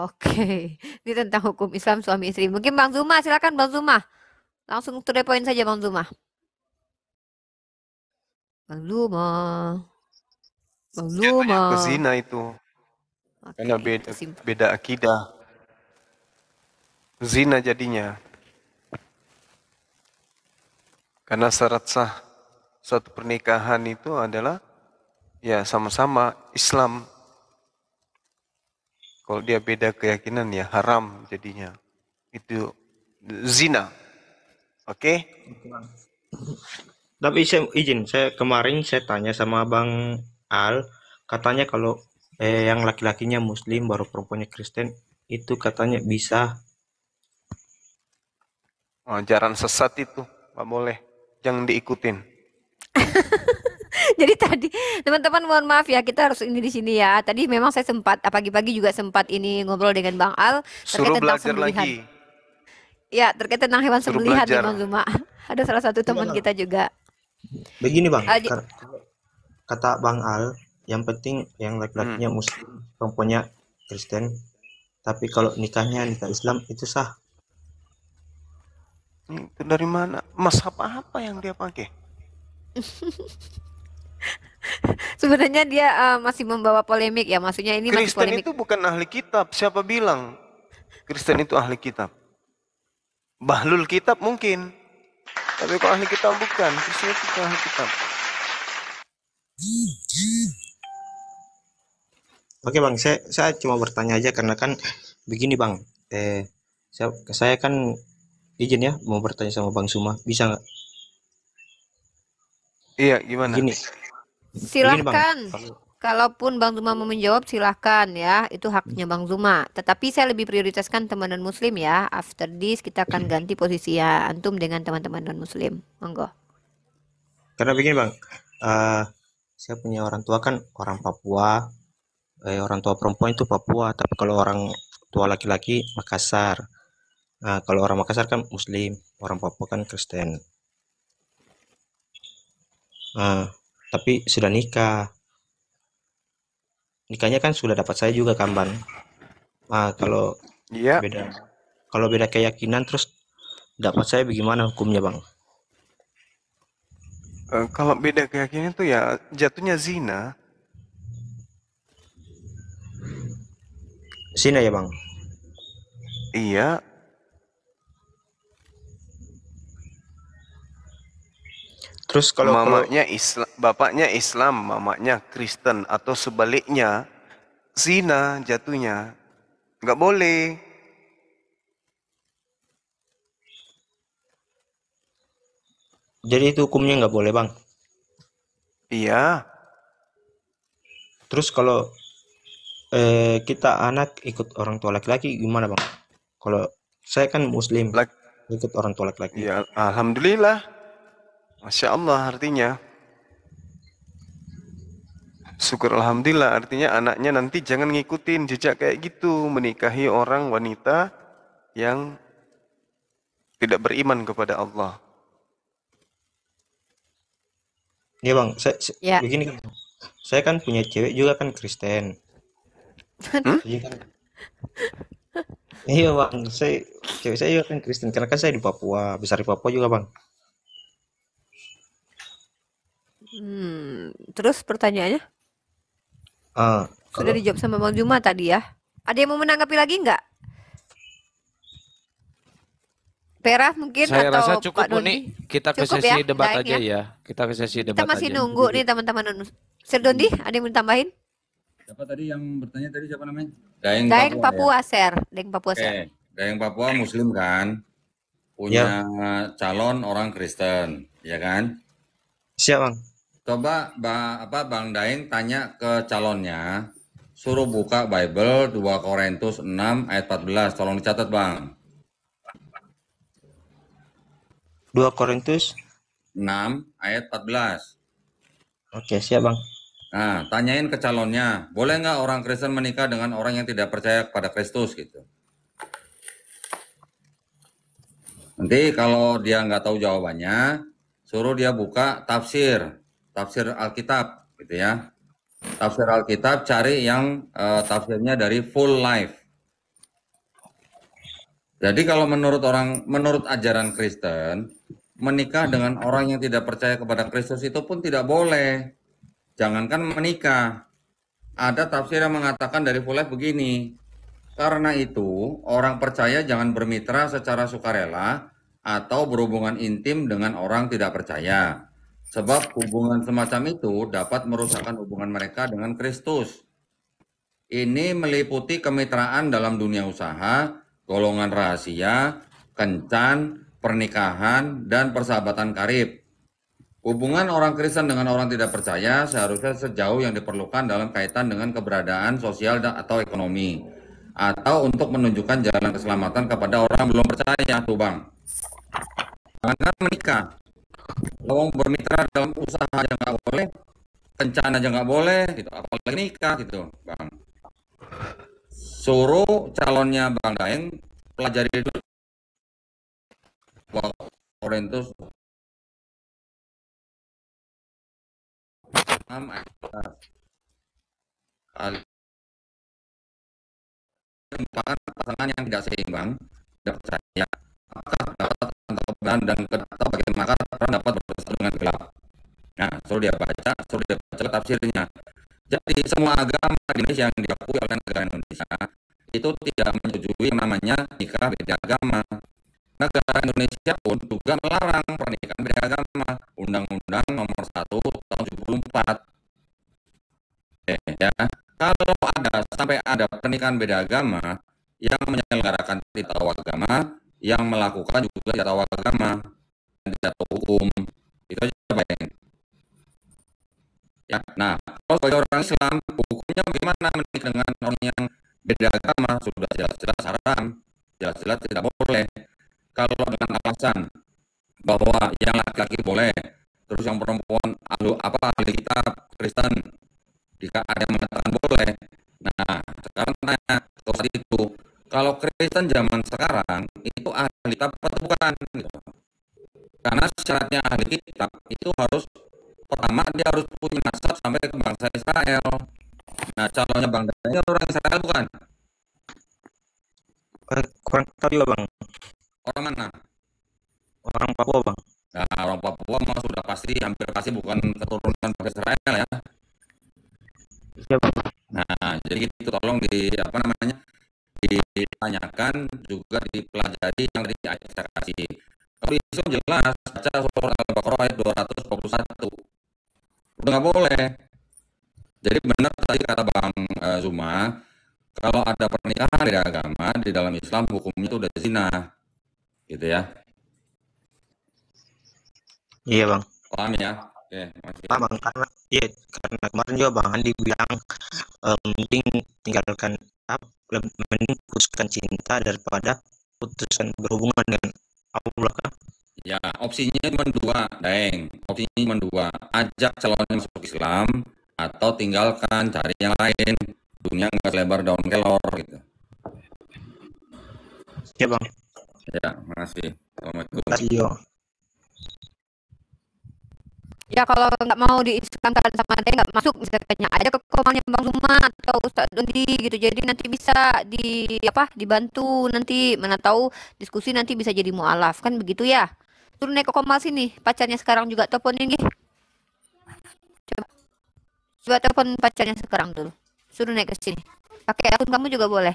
Oke, ini tentang hukum Islam suami istri. Mungkin Bang Zuma, silakan Bang Zuma. Langsung to the point saja Bang Zuma. Bang Zuma. Bang Zuma. Ke zina itu. Karena beda akidah. Zina jadinya. Karena syarat sah suatu pernikahan itu adalah ya sama-sama Islam. Kalau dia beda keyakinan ya haram jadinya. Itu zina. Oke? Tapi saya izin, saya kemarin saya tanya sama Bang Al, katanya kalau yang laki-lakinya Muslim baru perempuannya Kristen, itu katanya bisa. Ajaran sesat itu, nggak boleh, jangan diikutin. Jadi tadi teman-teman mohon maaf ya, kita harus ini di sini ya. Tadi memang saya sempat pagi-pagi juga sempat ini ngobrol dengan Bang Al terkait Suruh tentang belajar sembelihan. lagi, Ya, terkait tentang hewan suruh sembelihan nih belajar. Bang Zuma. Ada salah satu teman Bang. kita juga. Begini Bang, Ah, j- kata Bang Al, yang penting yang laki-lakinya Muslim, perempuannya Kristen, tapi kalau nikahnya nikah Islam itu sah. Itu dari mana? Mazhab apa yang dia pakai? Sebenarnya dia masih membawa polemik ya, maksudnya ini masih Kristen polemik. itu bukan ahli kitab. Siapa bilang Kristen itu ahli kitab? Bahlul kitab mungkin, tapi kalau ahli kitab bukan. Kristen itu bukan ahli kitab. Oke Bang, saya cuma bertanya aja karena kan begini Bang, saya kan izin ya mau bertanya sama Bang Suma, bisa nggak? Iya, gimana? Begini, Silahkan. Bang. Kalaupun Bang Zuma mau menjawab silahkan ya, itu haknya Bang Zuma. Tetapi saya lebih prioritaskan teman non Muslim ya. After this kita akan ganti posisi ya antum dengan teman-teman non Muslim. Monggo. Karena begini Bang, saya punya orang tua kan orang Papua, orang tua perempuan itu Papua, tapi kalau orang tua laki-laki Makassar. Nah, kalau orang Makassar kan Muslim, orang Papua kan Kristen. Tapi sudah nikah. Nikahnya kan sudah dapat saya juga kan Bang. Kalau Iya. beda keyakinan terus dapat saya bagaimana hukumnya Bang? Kalau beda keyakinan itu ya jatuhnya zina. Zina ya Bang? Iya. Terus kalau bapaknya Islam, mamanya Kristen atau sebaliknya, zina jatuhnya. Nggak boleh. Jadi itu hukumnya nggak boleh Bang? Iya. Terus kalau kita anak ikut orang tua laki-laki gimana Bang? Kalau saya kan Muslim, ikut orang tua laki-laki. Ya, alhamdulillah. Masya Allah artinya. Syukur alhamdulillah artinya anaknya nanti jangan ngikutin jejak kayak gitu, menikahi orang wanita yang tidak beriman kepada Allah. Iya Bang, begini kan, saya kan punya cewek juga kan Kristen. Iya Bang, cewek saya juga kan Kristen karena kan saya di Papua, besar di Papua juga Bang. Terus pertanyaannya? Sudah dijawab sama Bang Zuma tadi ya. Ada yang mau menanggapi lagi nggak? Pera mungkin Saya atau rasa cukup Pak Dondi? Uni. Kita ke Cukup sesi ya, debat Daeng aja ya. ya. Kita ke sesi Kita debat masih aja. nunggu nih teman-teman. Sir Dondi, ada yang mau tambahin? Siapa tadi yang bertanya tadi siapa namanya? Daeng Papua, ya? Ser. Daeng Papua, Ser. Daeng Papua Muslim kan? Punya calon orang Kristen, ya kan? Siap Bang. Coba Bang Daeng tanya ke calonnya, suruh buka Bible 2 Korintus 6 ayat 14. Tolong dicatat Bang. 2 Korintus 6 ayat 14. Oke, siap Bang. Nah, tanyain ke calonnya, boleh nggak orang Kristen menikah dengan orang yang tidak percaya kepada Kristus gitu. Nanti kalau dia nggak tahu jawabannya, suruh dia buka tafsir Alkitab gitu ya. Tafsir Alkitab cari yang tafsirnya dari Full Life. Jadi kalau menurut ajaran Kristen, menikah dengan orang yang tidak percaya kepada Kristus itu pun tidak boleh. Jangankan menikah. Ada tafsir yang mengatakan dari Full Life begini. Karena itu, orang percaya jangan bermitra secara sukarela atau berhubungan intim dengan orang tidak percaya. Sebab hubungan semacam itu dapat merusakkan hubungan mereka dengan Kristus. Ini meliputi kemitraan dalam dunia usaha, golongan rahasia, kencan, pernikahan, dan persahabatan karib. Hubungan orang Kristen dengan orang tidak percaya seharusnya sejauh yang diperlukan dalam kaitan dengan keberadaan sosial atau ekonomi, atau untuk menunjukkan jalan keselamatan kepada orang belum percaya, tuh Bang. Jangan menikah. Kalau bermitra dalam usaha aja nggak boleh, kencan aja nggak boleh, gitu. Apalagi nikah, gitu, Bang. Suruh calonnya Bang Daeng pelajari dulu Korintus 6 ayat 11. Kali merupakan pasangan yang tidak seimbang, tidak percaya, apakah dapat antara kebenaran dan atau bagaimana terang dapat bersatu dengan gelap. Nah, suruh dia baca tafsirnya. Jadi semua agama di Indonesia yang diakui oleh negara Indonesia itu tidak menyetujui yang namanya nikah beda agama. Negara Indonesia pun juga melarang pernikahan beda agama. Undang-Undang Nomor 1 Tahun 74. Ya. Kalau sampai ada pernikahan beda agama yang menyelenggarakan tidak tahu agama, yang melakukan juga tidak tahu agama, tidak tahu hukum, itu aja Bang. Ya, nah, kalau sebagai orang Islam, hukumnya bagaimana menikah dengan orang yang beda agama? Sudah jelas-jelas haram, jelas-jelas tidak boleh. Kalau dengan alasan bahwa yang laki-laki boleh, terus yang perempuan ahli kitab Kristen, jika ada yang mengatakan boleh. Nah, sekarang tanya saat itu, kalau Kristen zaman sekarang itu ahli kitab atau bukan? Gitu. Karena syaratnya ahli kitab itu harus pertama dia harus punya nasab sampai ke bangsa Israel. Nah, calonnya Bang Daniel orang Israel bukan? Kurang tahu juga Bang. Orang mana? Orang Papua Bang. Nah, orang Papua mah sudah pasti hampir pasti bukan keturunan bangsa Israel ya. Iya Bang. Nah, jadi itu tolong ditanyakan juga dipelajari yang tadi saya kasih. Kalau Islam jelas baca surah Al-Baqarah ayat 221. Udah nggak boleh. Jadi benar tadi kata Bang Zuma, kalau ada pernikahan beda agama di dalam Islam hukumnya itu udah zina, gitu ya. Iya Bang. Paham ya? Oke, makasih. Paham Bang, karena kemarin juga Bang Andi bilang mending tinggalkan mending putuskan cinta daripada putuskan berhubungan dengan Allah kan? Ya, opsinya cuma dua, Daeng. Opsinya cuma dua. Ajak calonnya masuk Islam atau tinggalkan, cari yang lain. Dunia nggak selebar daun kelor gitu. Ya Bang. Ya, makasih. Assalamualaikum. Terima kasih. Ya kalau nggak mau diislamkan sama dia nggak masuk, bisa tanya aja ke komannya Bang Zuma atau Ustadz Dondi gitu. Jadi nanti bisa dibantu nanti, mana tahu diskusi nanti bisa jadi mualaf kan begitu ya. Turun naik ke komal sini, pacarnya sekarang juga teleponin gih. Coba telepon pacarnya sekarang dulu. Suruh naik ke sini. Pakai akun kamu juga boleh.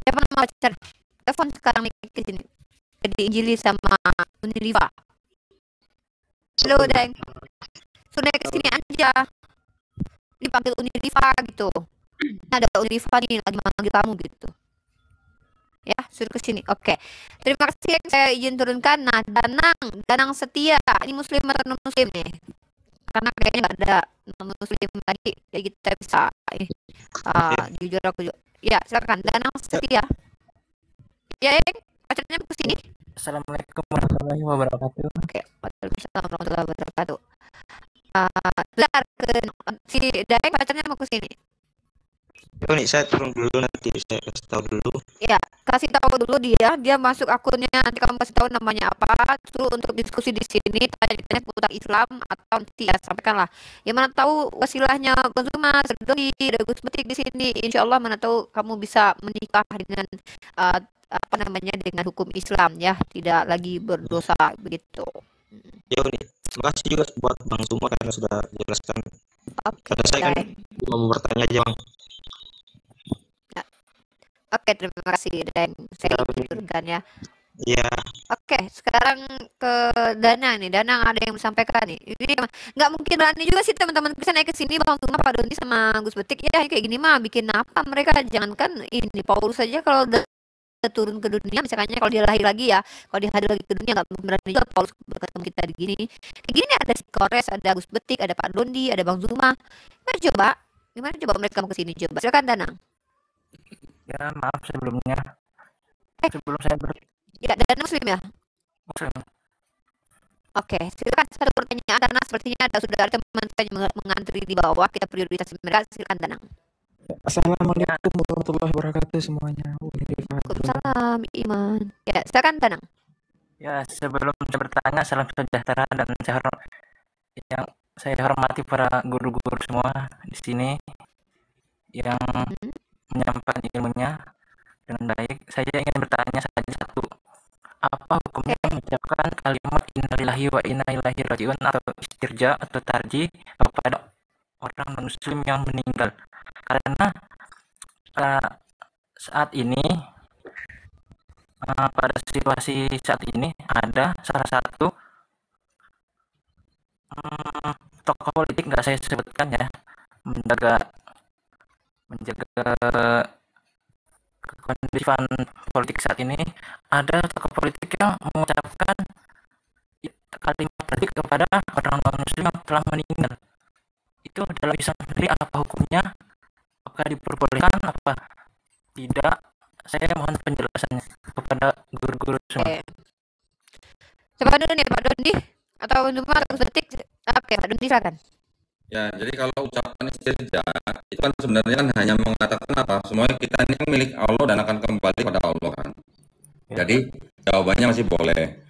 Siapa nama pacar? Telepon sekarang naik ke sini. Jadi Injili sama Uniliva. Halo Deng, suruh naik ke sini aja. Dipanggil Uniliva gitu. Ada Uniliva nih lagi manggil kamu gitu. Ya, suruh ke sini. Oke. Terima kasih yang saya izin turunkan. Nah, Danang Setia. Ini muslim atau non muslim nih? Karena kayaknya nggak ada non muslim tadi. Jadi kita bisa jujur aku juga. Ya, silakan Danang Setia. Ya, pacarnya ke sini. Assalamualaikum warahmatullahi wabarakatuh. Oke, waalaikumsalam warahmatullahi wabarakatuh. Ke si Daeng pacarnya mau ke sini. Nih, saya turun dulu nanti saya kasih tahu dulu. Ya, kasih tahu dulu dia masuk akunnya, nanti kamu kasih tahu namanya apa, suruh untuk diskusi di sini, tanya seputar Islam atau nanti ya sampaikanlah. Ya mana tahu wasilahnya Bang Zuma, Doni, Gus Metik di sini. Insya Allah mana tahu kamu bisa menikah dengan dengan hukum Islam ya, tidak lagi berdosa begitu. Ya nih, terima kasih juga buat Bang Zuma karena sudah jelaskan. Karena saya kan mau bertanya aja Bang. Oke, terima kasih dan saya turunkan ya. Iya. Oke, sekarang ke Danang nih. Danang ada yang disampaikan nih. Ini nggak mungkin berani juga sih teman-teman bisa naik ke sini Bang Zuma, Pak Doni sama Gus Betik ya kayak gini mah bikin apa mereka, jangankan ini Paulus saja kalau turun ke dunia, misalnya kalau dia lahir lagi ya, kalau dia hadir lagi ke dunia nggak berani juga Paulus berkata kita di gini. Kayak gini nih, ada si Kores, ada Gus Betik, ada Pak Dondi, ada Bang Zuma. Gimana coba mereka mau ke sini coba. Silakan Danang. Ya maaf sebelumnya. Sebelum saya Ya, Danang Muslim ya? Muslim. Oke, silakan satu pertanyaan karena sepertinya sudah ada teman saya yang mengantri di bawah, kita prioritas mereka. Silakan Danang. Assalamualaikum warahmatullahi wabarakatuh semuanya. Waalaikumsalam, Iman. Ya, silakan Danang. Ya, sebelum saya bertanya, salam sejahtera dan saya hormati para guru-guru semua di sini yang menyampaikan ilmunya dengan baik. Saya ingin bertanya saja satu. Apa hukumnya mengucapkan kalimat innalillahi wa inna ilaihi rajiun atau istirja atau tarji kepada orang non-muslim yang meninggal? Karena saat ini pada situasi saat ini ada salah satu tokoh politik, nggak saya sebutkan ya, menjaga kondisian politik saat ini, ada tokoh politik yang mengucapkan kalimat kritik kepada orang non-muslim yang telah meninggal. Itu dalam Islam sendiri apa hukumnya? Apakah diperbolehkan apa tidak? Saya mohon penjelasannya kepada guru-guru semua. Coba dulu nih Pak Dondi atau Zuma atau Gus Betik. Oke, Pak Dondi silakan. Ya, jadi kalau ucapan istirja itu kan sebenarnya kan hanya mengatakan apa? Semuanya kita ini kan milik Allah dan akan kembali pada Allah kan. Jadi jawabannya masih boleh.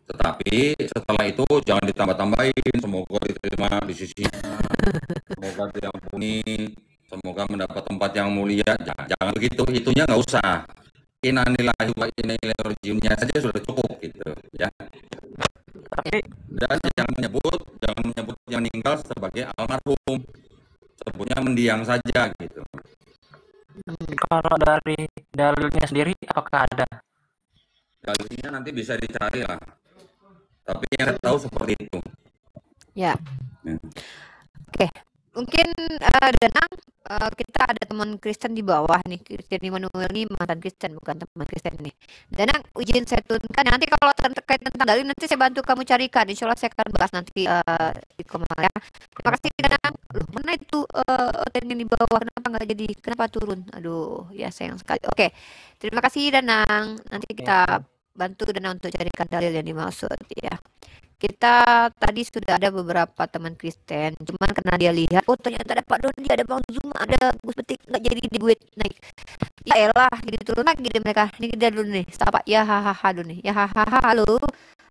Tetapi setelah itu jangan ditambah-tambahin. Semoga diterima di sisinya. Semoga diampuni. Semoga mendapat tempat yang mulia. Jangan begitu. Itunya nggak usah. Innalillahi wa inna ilaihi rajiunnya saja sudah cukup gitu ya. Tapi jangan menyebut yang meninggal sebagai almarhum, sebutnya mendiang saja gitu. Kalau dari dalilnya sendiri apakah ada? Dalilnya nanti bisa dicari lah, tapi yang saya tahu seperti itu. Ya. Oke, mungkin Danang, kita ada teman Kristen di bawah nih, Kristen Immanuel nih mantan Kristen, bukan teman Kristen nih. Danang, izin saya turunkan. Nanti kalau terkait tentang dalil nanti saya bantu kamu carikan. Insya Allah saya akan bahas nanti di komentar ya. Terima kasih Danang. Loh, mana itu yang di bawah? Kenapa turun? Aduh, ya sayang sekali. Oke, terima kasih Danang. Nanti kita bantu Danang untuk carikan dalil yang dimaksud ya. Kita tadi sudah ada beberapa teman Kristen, cuman karena dia lihat, oh ternyata ada Pak Dondi, ada Bang Zuma, ada Gus Betik, nggak jadi dibuat naik. Ya elah, jadi turun lagi deh mereka. Ini kita dulu nih, sapa ya hahaha dulu nih, ya hahaha, halo.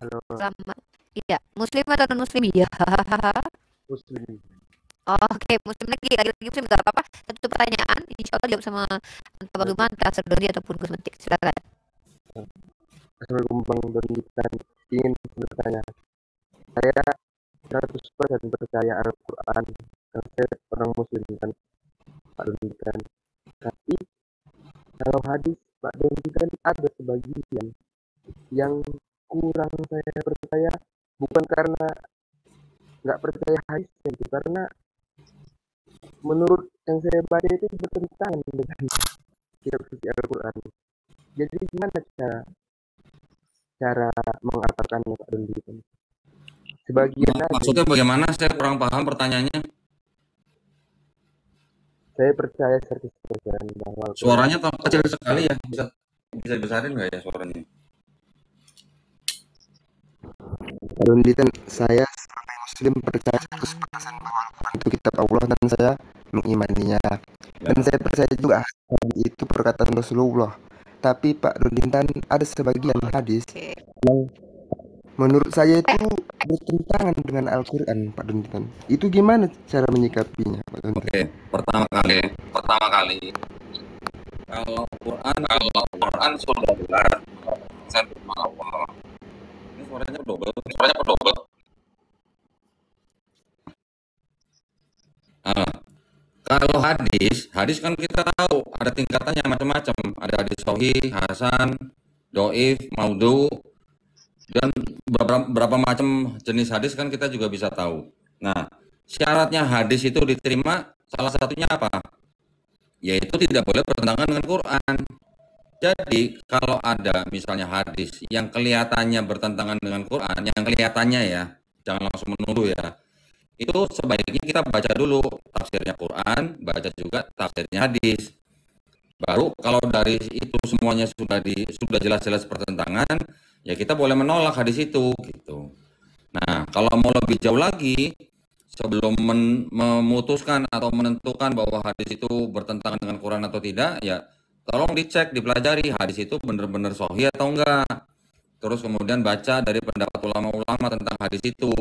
Halo. Selamat. Iya, Muslim atau non Muslim? Ya hahaha. Muslim. Oke, Muslim lagi Muslim nggak apa-apa. Satu pertanyaan, insya Allah jawab sama Bang Zuma, entah Dondi ataupun Gus Betik. Silakan. Assalamualaikum Bang Dondi, ingin bertanya. Saya 100% percaya Al-Quran, karena saya orang Muslim kan, Pak Dondi kan. Tapi kalau hadis Pak Dondi kan ada sebagian yang kurang saya percaya, bukan karena nggak percaya hadisnya itu, karena menurut yang saya baca itu bertentangan dengan kitab suci Al-Quran. Jadi gimana cara mengatakannya Pak Dondi kan? Sebagian maksudnya bagaimana? Saya kurang paham pertanyaannya. Saya percaya 100% bahwa suaranya kecil sekali ya, bisa besarin nggak ya suaranya? Dondi kan saya sebagai Muslim percaya 100% bahwa Al-Quran itu kitab Allah dan saya mengimaninya. Dan saya percaya juga hadis itu perkataan Rasulullah. Tapi Pak Dondi kan ada sebagian hadis yang menurut saya itu bertentangan dengan Al-Quran, Pak Dondi. Itu gimana cara menyikapinya, Pak Dondi? Oke, pertama kali kalau Quran sudah jelas sama Allah. Ini suaranya double. Kalau hadis kan kita tahu ada tingkatannya macam-macam. Ada hadis sahih, hasan, dhaif, maudhu. Dan berapa macam jenis hadis kan kita juga bisa tahu. Nah, syaratnya hadis itu diterima salah satunya apa? Yaitu tidak boleh bertentangan dengan Quran. Jadi kalau ada misalnya hadis yang kelihatannya bertentangan dengan Quran, yang kelihatannya ya, jangan langsung menuduh ya. Itu sebaiknya kita baca dulu tafsirnya Quran, baca juga tafsirnya hadis. Baru kalau dari itu semuanya sudah jelas-jelas pertentangan, ya kita boleh menolak hadis itu gitu. Nah, kalau mau lebih jauh lagi, sebelum memutuskan atau menentukan bahwa hadis itu bertentangan dengan Quran atau tidak, ya tolong dicek, dipelajari hadis itu benar-benar sahih atau enggak. Terus kemudian baca dari pendapat ulama-ulama tentang hadis itu.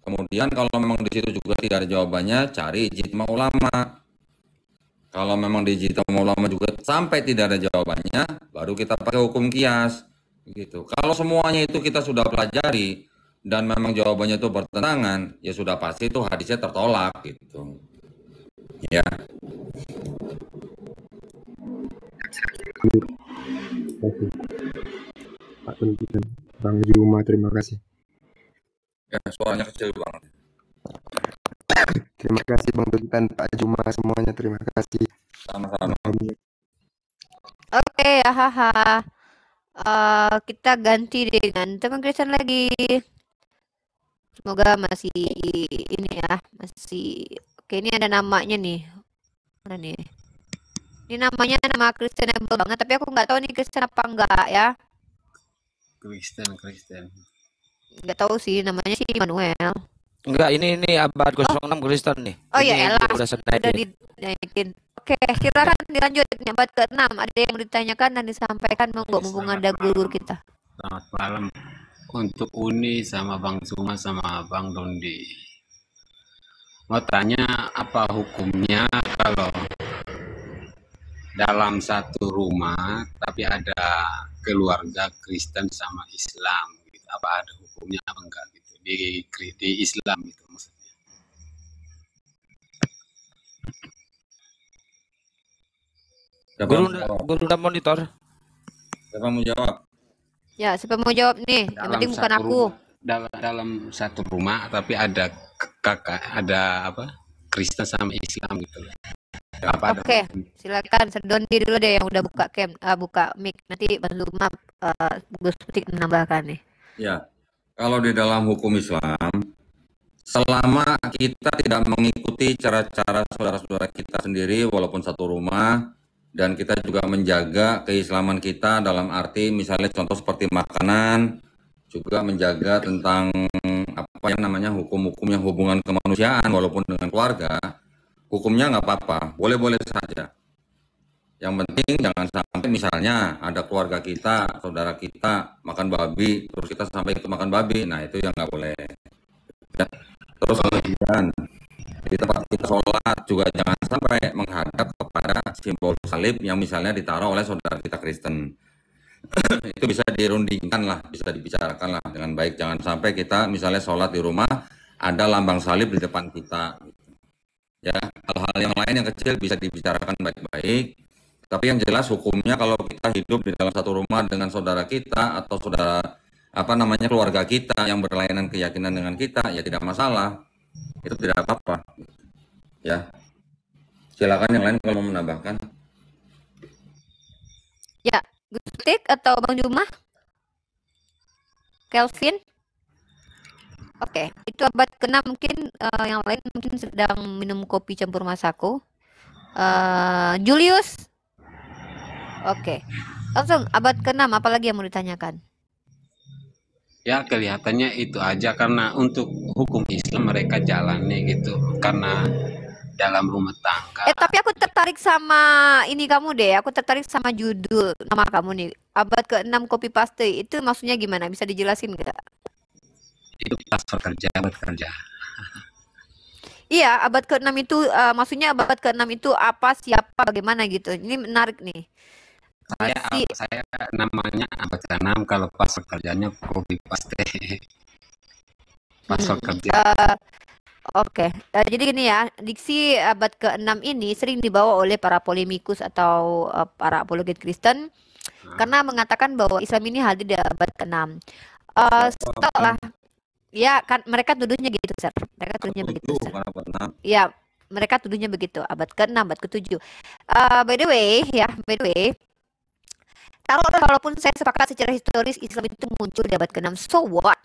Kemudian kalau memang di situ juga tidak ada jawabannya, cari ijma ulama. Kalau memang di ijma ulama juga sampai tidak ada jawabannya, baru kita pakai hukum kias. Gitu. Kalau semuanya itu kita sudah pelajari dan memang jawabannya itu bertentangan, ya sudah pasti itu hadisnya tertolak gitu. Ya. Pak Tuntutan, Bang Juma, terima kasih. Ya, suaranya kecil banget. Terima kasih Bang Tuntutan, Pak Juma, semuanya terima kasih. Sama-sama. Oke, haha. Kita ganti dengan teman Kristen lagi. Semoga masih ini ya, masih oke. Ini ada namanya nih. Mana nih? Ini namanya nama Kristenable banget, tapi aku nggak tahu nih Kristen apa enggak ya. Kristen. Nggak tahu sih, namanya sih Immanuel. Enggak, ini abad 06 Kristen nih. Oh Ini ya elah, udah udah dinaikin. Oke, silakan dilanjut nih abad ke-6. Ada yang mau ditanyakan dan disampaikan, monggo mumpung ada guru kita. Selamat malam untuk Uni sama Bang Suma sama Bang Dondi. Mau tanya apa hukumnya kalau dalam satu rumah tapi ada keluarga Kristen sama Islam gitu. Apa ada hukumnya apa enggak gitu di Islam itu maksudnya. Guru udah monitor. Siapa mau jawab? Ya, siapa mau jawab nih? Yang penting bukan aku. Dalam satu rumah tapi ada Kristen sama Islam gitu. Oke, silakan Dondi dulu deh yang udah buka mic. Nanti bantu Gus Petik menambahkan nih. Ya, kalau di dalam hukum Islam, selama kita tidak mengikuti cara-cara saudara-saudara kita sendiri walaupun satu rumah, dan kita juga menjaga keislaman kita dalam arti misalnya contoh seperti makanan, juga menjaga tentang apa yang namanya hukum-hukum yang hubungan kemanusiaan walaupun dengan keluarga, hukumnya nggak apa-apa, boleh-boleh saja. Yang penting jangan sampai misalnya ada keluarga kita, saudara kita makan babi, terus kita sampai ke makan babi, nah itu yang nggak boleh. Ya. Terus kemudian di tempat kita sholat juga jangan sampai menghadap kepada simbol salib yang misalnya ditaruh oleh saudara kita Kristen. Itu bisa dirundingkan lah, bisa dibicarakan lah dengan baik. Jangan sampai kita misalnya sholat di rumah ada lambang salib di depan kita. Ya, hal-hal yang lain yang kecil bisa dibicarakan baik-baik. Tapi yang jelas hukumnya kalau kita hidup di dalam satu rumah dengan saudara kita atau saudara keluarga kita yang berlainan keyakinan dengan kita, ya tidak masalah. Itu tidak apa-apa. Ya. Silakan yang lain kalau mau menambahkan. Ya, Gus Petik atau Bang Juma? Kelvin? Oke, itu abad ke-6 mungkin yang lain mungkin sedang minum kopi campur Masako. Julius? Oke, langsung abad ke-6 apalagi yang mau ditanyakan? Ya kelihatannya itu aja karena untuk hukum Islam mereka jalani gitu karena dalam rumah tangga. Tapi aku tertarik sama ini kamu deh, aku tertarik sama judul nama kamu nih, abad ke-6 copy paste, itu maksudnya gimana? Bisa dijelasin nggak? Itu pas bekerja. Iya, abad ke-6 itu maksudnya abad ke-6 itu apa, siapa, bagaimana gitu. Ini menarik nih. Saya namanya abad ke-6 kalau pas kerjanya copy paste. Pas kerja. Oke, jadi gini ya, diksi abad ke-6 ini sering dibawa oleh para polemikus atau para apologet Kristen karena mengatakan bahwa Islam ini hadir di abad ke-6. Setelah ya kan mereka tuduhnya gitu, Sir. Mereka tuduhnya begitu, Sir. Ya, mereka tuduhnya begitu, abad ke-6, abad ke-7. By the way, Kalaupun saya sepakat secara historis Islam itu muncul di abad ke-6, so what?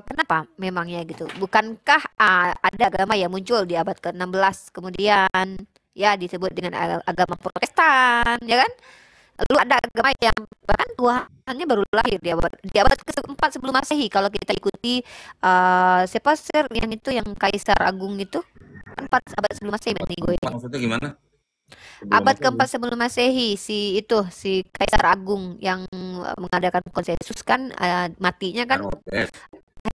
Kenapa memangnya gitu? Bukankah ada agama yang muncul di abad ke-16 kemudian ya disebut dengan agama Protestan, ya kan? Lalu ada agama yang bahkan Tuhannya baru lahir di abad ke-4 sebelum Masehi. Kalau kita ikuti siapa sir yang itu yang Kaisar Agung itu kan 4 abad sebelum Masehi meninggal. Maksudnya gimana? Abad ke-4 sebelum Masehi si Kaisar Agung yang mengadakan konsensus kan matinya kan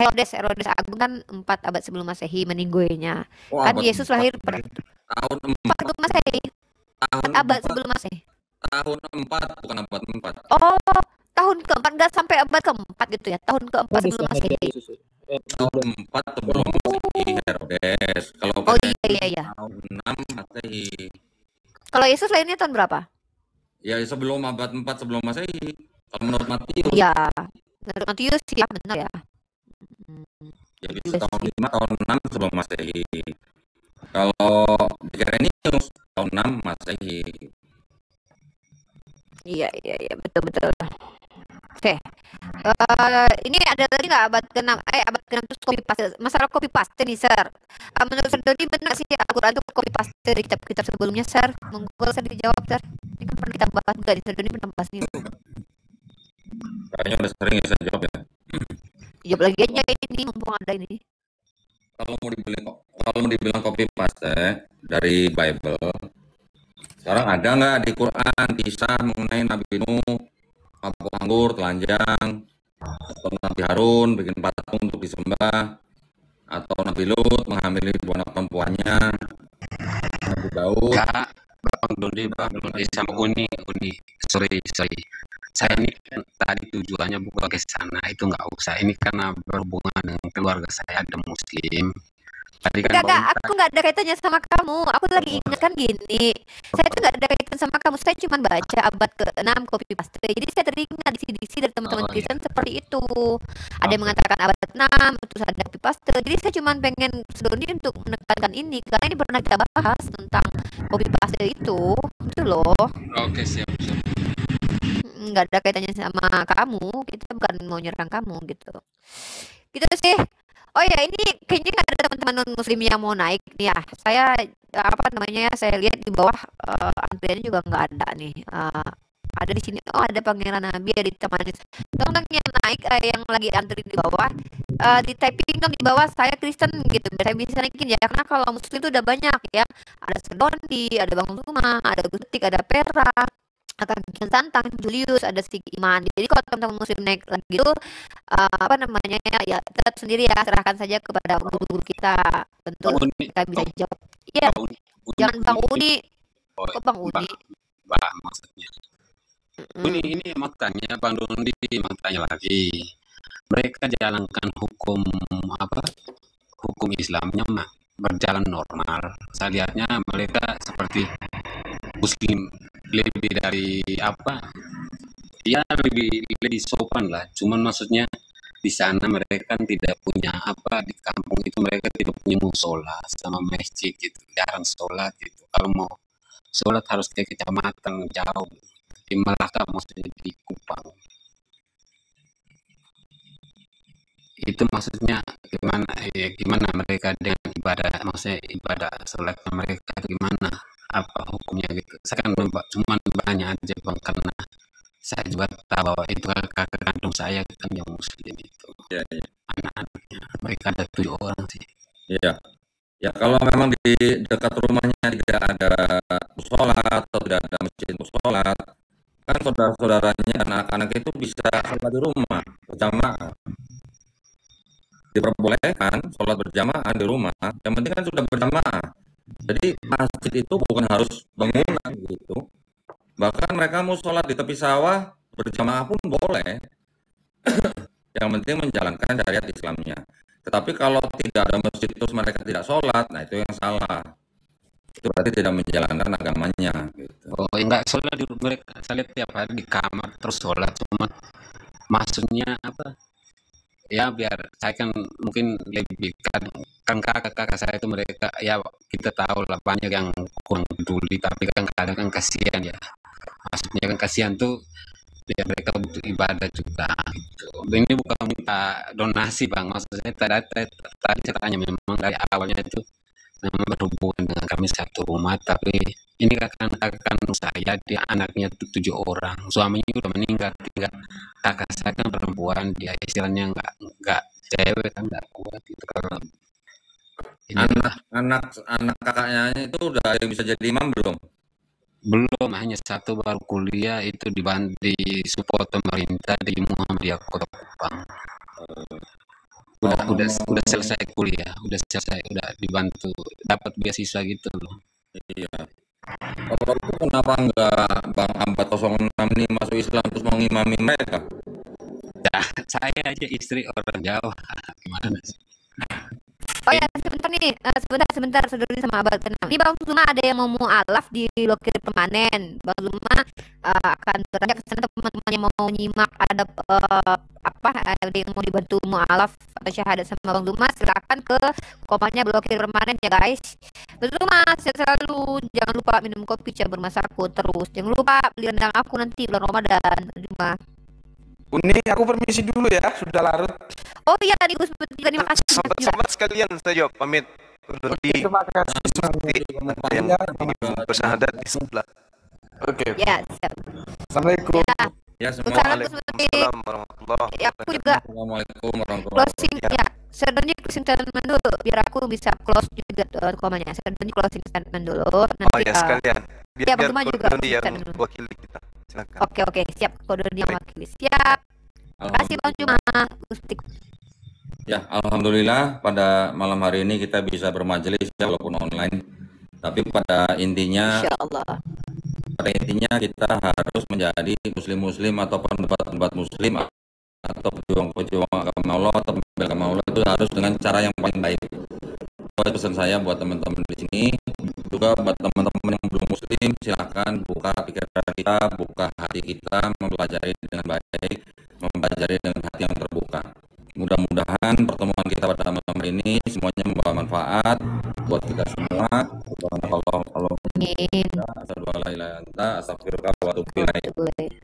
Herodes Agung kan 4 abad sebelum Masehi meninggoinya. Kan Yesus lahir pada tahun 4 sebelum Masehi. 4 abad sebelum Masehi. Tahun 4 bukan abad 4. Oh, tahun ke-4 enggak sampai abad ke-4 gitu ya. Tahun ke-4 sebelum Masehi. Tahun 4 sebelum Masehi Herodes. Kalau iya. tahun 6 Masehi. Kalau Yesus lahirnya tahun berapa? Ya sebelum abad 4 sebelum Masehi. Kalau menurut Matius. Iya. Menurut Matius ya benar ya. Ya bisa tahun 5 tahun 6 sebelum Masehi. Kalau di Irenaeus tahun 6 Masehi. Iya betul. Oke. Ini ada lagi nggak abad ke-6? Abad ke-6 itu copy paste. Masalah copy paste nih, Sir. Menurut Sir Dodi benar sih Al-Quran itu copy paste dari kitab-kitab sebelumnya, Sir? Monggo Sir dijawab, Sir. Ini kan pernah kita bahas juga di Sir Dodi pernah bahas nih. Kayaknya udah sering ya saya jawab ya. Jawab lagi aja ini mumpung ada ini. Kalau mau dibilang copy paste dari Bible, sekarang ada nggak di Quran kisah mengenai Nabi Nuh mabuk anggur, telanjang, atau Nabi Harun bikin patung untuk disembah, atau Nabi Lut menghamili 2 anak perempuannya, Nabi Daud. Bang Dodi sama Uni, sorry. Saya ini kan tadi tujuannya bukan ke sana, itu nggak usah. Ini karena berhubungan dengan keluarga saya ada Muslim. Tadi kan aku nggak ada kaitannya sama kamu. Aku lagi ingatkan gini. Saya tuh nggak ada kaitan sama kamu. Saya cuma baca abad ke-6 copy paste. Jadi saya teringat disi dari teman-teman Kristen seperti itu. Ada yang mengatakan abad ke-6 terus ada copy paste. Jadi saya cuma pengen Doni untuk menekankan ini karena ini pernah kita bahas tentang copy paste itu. Itu loh. Oke, siap. Nggak ada kaitannya sama kamu. Kita bukan mau nyerang kamu gitu. Gitu sih. Oh ya, ini kayaknya nggak ada teman-teman non muslim yang mau naik nih ya. Saya saya lihat di bawah antriannya juga nggak ada nih. Ada di sini. Oh, ada Pangeran Nabi ada di Taman. Tolong yang naik yang lagi antri di bawah di typing dong di bawah saya Kristen gitu. Biar saya bisa naikin ya. Karena kalau muslim itu udah banyak ya. Ada Sedondi, ada Bang Luma, ada Gutik, ada Pera, akan Santang, Julius, ada Sigi Iman. Jadi kalau teman-teman muslim naik lagi itu ya tetap sendiri ya, serahkan saja kepada guru-guru kita. Tentu kita bisa jawab. Iya. Jangan Bang Uni. Kok Bang Uni? Mbak maksudnya. Ini makanya Bang Dondi makanya lagi. Mereka jalankan hukum Islamnya berjalan normal. Saya lihatnya mereka seperti Muslim lebih dari ya lebih sopan lah. Cuman maksudnya di sana mereka kan tidak punya di kampung itu mereka tidak punya musola sama masjid gitu, jarang sholat gitu. Kalau mau sholat harus ke kecamatan jauh di Melaka, maksudnya di Kupang. Itu maksudnya gimana mereka dengan ibadah, maksudnya ibadah sholatnya mereka gimana, apa hukumnya gitu. Saya kan cuma banyak aja Bang, karena saya juga tahu bahwa itu kakak kandung saya kan yang muslim itu. Ya. Anak-anaknya mereka ada 7 orang sih. Iya. Ya kalau memang di dekat rumahnya tidak ada sholat atau tidak ada masjid untuk sholat, kan saudara-saudaranya dan anak-anak itu bisa sholat di rumah berjamaah. Diperbolehkan sholat berjamaah di rumah, yang penting kan sudah berjamaah. Jadi masjid itu bukan harus bangunan gitu. Bahkan mereka mau sholat di tepi sawah berjamaah pun boleh. Yang penting menjalankan syariat Islamnya. Tetapi kalau tidak ada masjid terus mereka tidak sholat, nah itu yang salah. Itu berarti tidak menjalankan agamanya. Gitu. Oh, enggak sholat di rumah mereka. Saya lihat tiap hari di kamar terus sholat. Cuma maksudnya ya biar saya kan mungkin lebih kan kakak saya itu mereka ya kita tahu lah banyak yang kurang peduli, tapi kan kadang kan kasihan ya. Maksudnya kan kasihan tuh ya mereka butuh ibadah juga gitu. Ini bukan minta donasi Bang, maksud saya tadi saya tanya memang dari awalnya itu memang berhubungan dengan kami satu rumah, tapi ini kakak saya, dia anaknya 7 orang, suaminya udah meninggal, tinggal kakak saya kan perempuan, dia istilahnya nggak cewek kan nggak kuat gitu kalau anak kakaknya itu udah ada yang bisa jadi imam belum? Belum, hanya satu baru kuliah, itu di support pemerintah di Muhammadiyah Kota Kupang. Udah selesai kuliah, udah dibantu dapat beasiswa gitu loh. Iya. Bapak itu kenapa enggak Bang Ambat 06 ini masuk Islam terus mau ngimami mereka? Nah, saya aja istri orang Jawa, gimana sih? Oh ya, sebentar nih, sebentar, Saudari sama Abang tenang. Ini Bang Zuma ada yang mau mualaf di blokir permanen. Bang Zuma akan bertanya ke sana, teman-teman yang mau nyimak ada ada yang mau dibantu mualaf atau syahadat sama Bang Zuma, silakan ke komennya blokir permanen ya guys. Bang Zuma, sehat selalu, jangan lupa minum kopi, campur masaku terus. Jangan lupa beli rendang aku nanti bulan Ramadan. Bang Zuma. Uni, aku permisi dulu ya, sudah larut. Oh iya, tadi Gus Putri, terima kasih. Sobat-sobat sekalian, saya jawab pamit. Terima kasih. Yang bersyahadat di sebelah. Oke. Ya, siap. Assalamualaikum. Ya, Waalaikumsalam warahmatullahi Ya, aku juga Assalamualaikum warahmatullahi closing ya. Sedonji closing statement dulu biar aku bisa close juga komanya. Sedonji closing statement dulu. Nanti, Oh ya sekalian. ya, Bang Zuma juga Doni yang closing statement dulu. wakili kita. Silakan. Oke, siap. Kode dia mewakili. Siap. Terima kasih Bang Zuma. Ya, alhamdulillah pada malam hari ini kita bisa bermajelis ya walaupun online. Tapi pada intinya kita harus menjadi muslim-muslim atau pendapat muslim atau pejuang agama Allah atau pembela agama Allah itu harus dengan cara yang paling baik. Itu pesan saya buat teman-teman di sini. Juga buat teman-teman yang belum muslim, silakan buka pikiran kita, buka hati kita, mempelajari dengan baik, mempelajari dengan hati yang terbuka. Mudah-mudahan pertemuan kita pada malam ini semuanya membawa manfaat buat kita semua.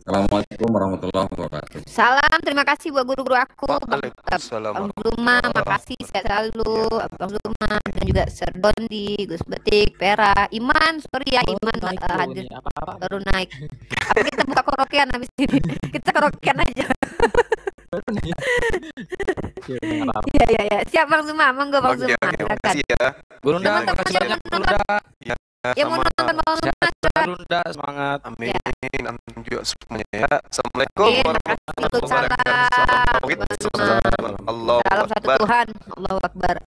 Assalamualaikum warahmatullahi wabarakatuh. Salam, terima kasih buat guru-guru aku. Bang Waalaikumsalam. Zuma, makasih sehat selalu. Bang Zuma dan juga Serdondi, Gus Betik, Pera, Iman, sorry ya Iman hadir baru naik. Apa kita buka karaokean habis ini? Kita karaokean aja. Iya. Siap Bang Zuma, monggo Bang Zuma. Silakan. Gurunda, makasih banyak Gurunda. Yang mau nonton Bang Zuma, Gurunda, semangat. Amin. Antum juga semuanya ya. Assalamualaikum warahmatullahi wabarakatuh. Salam satu Tuhan. Allahu Akbar.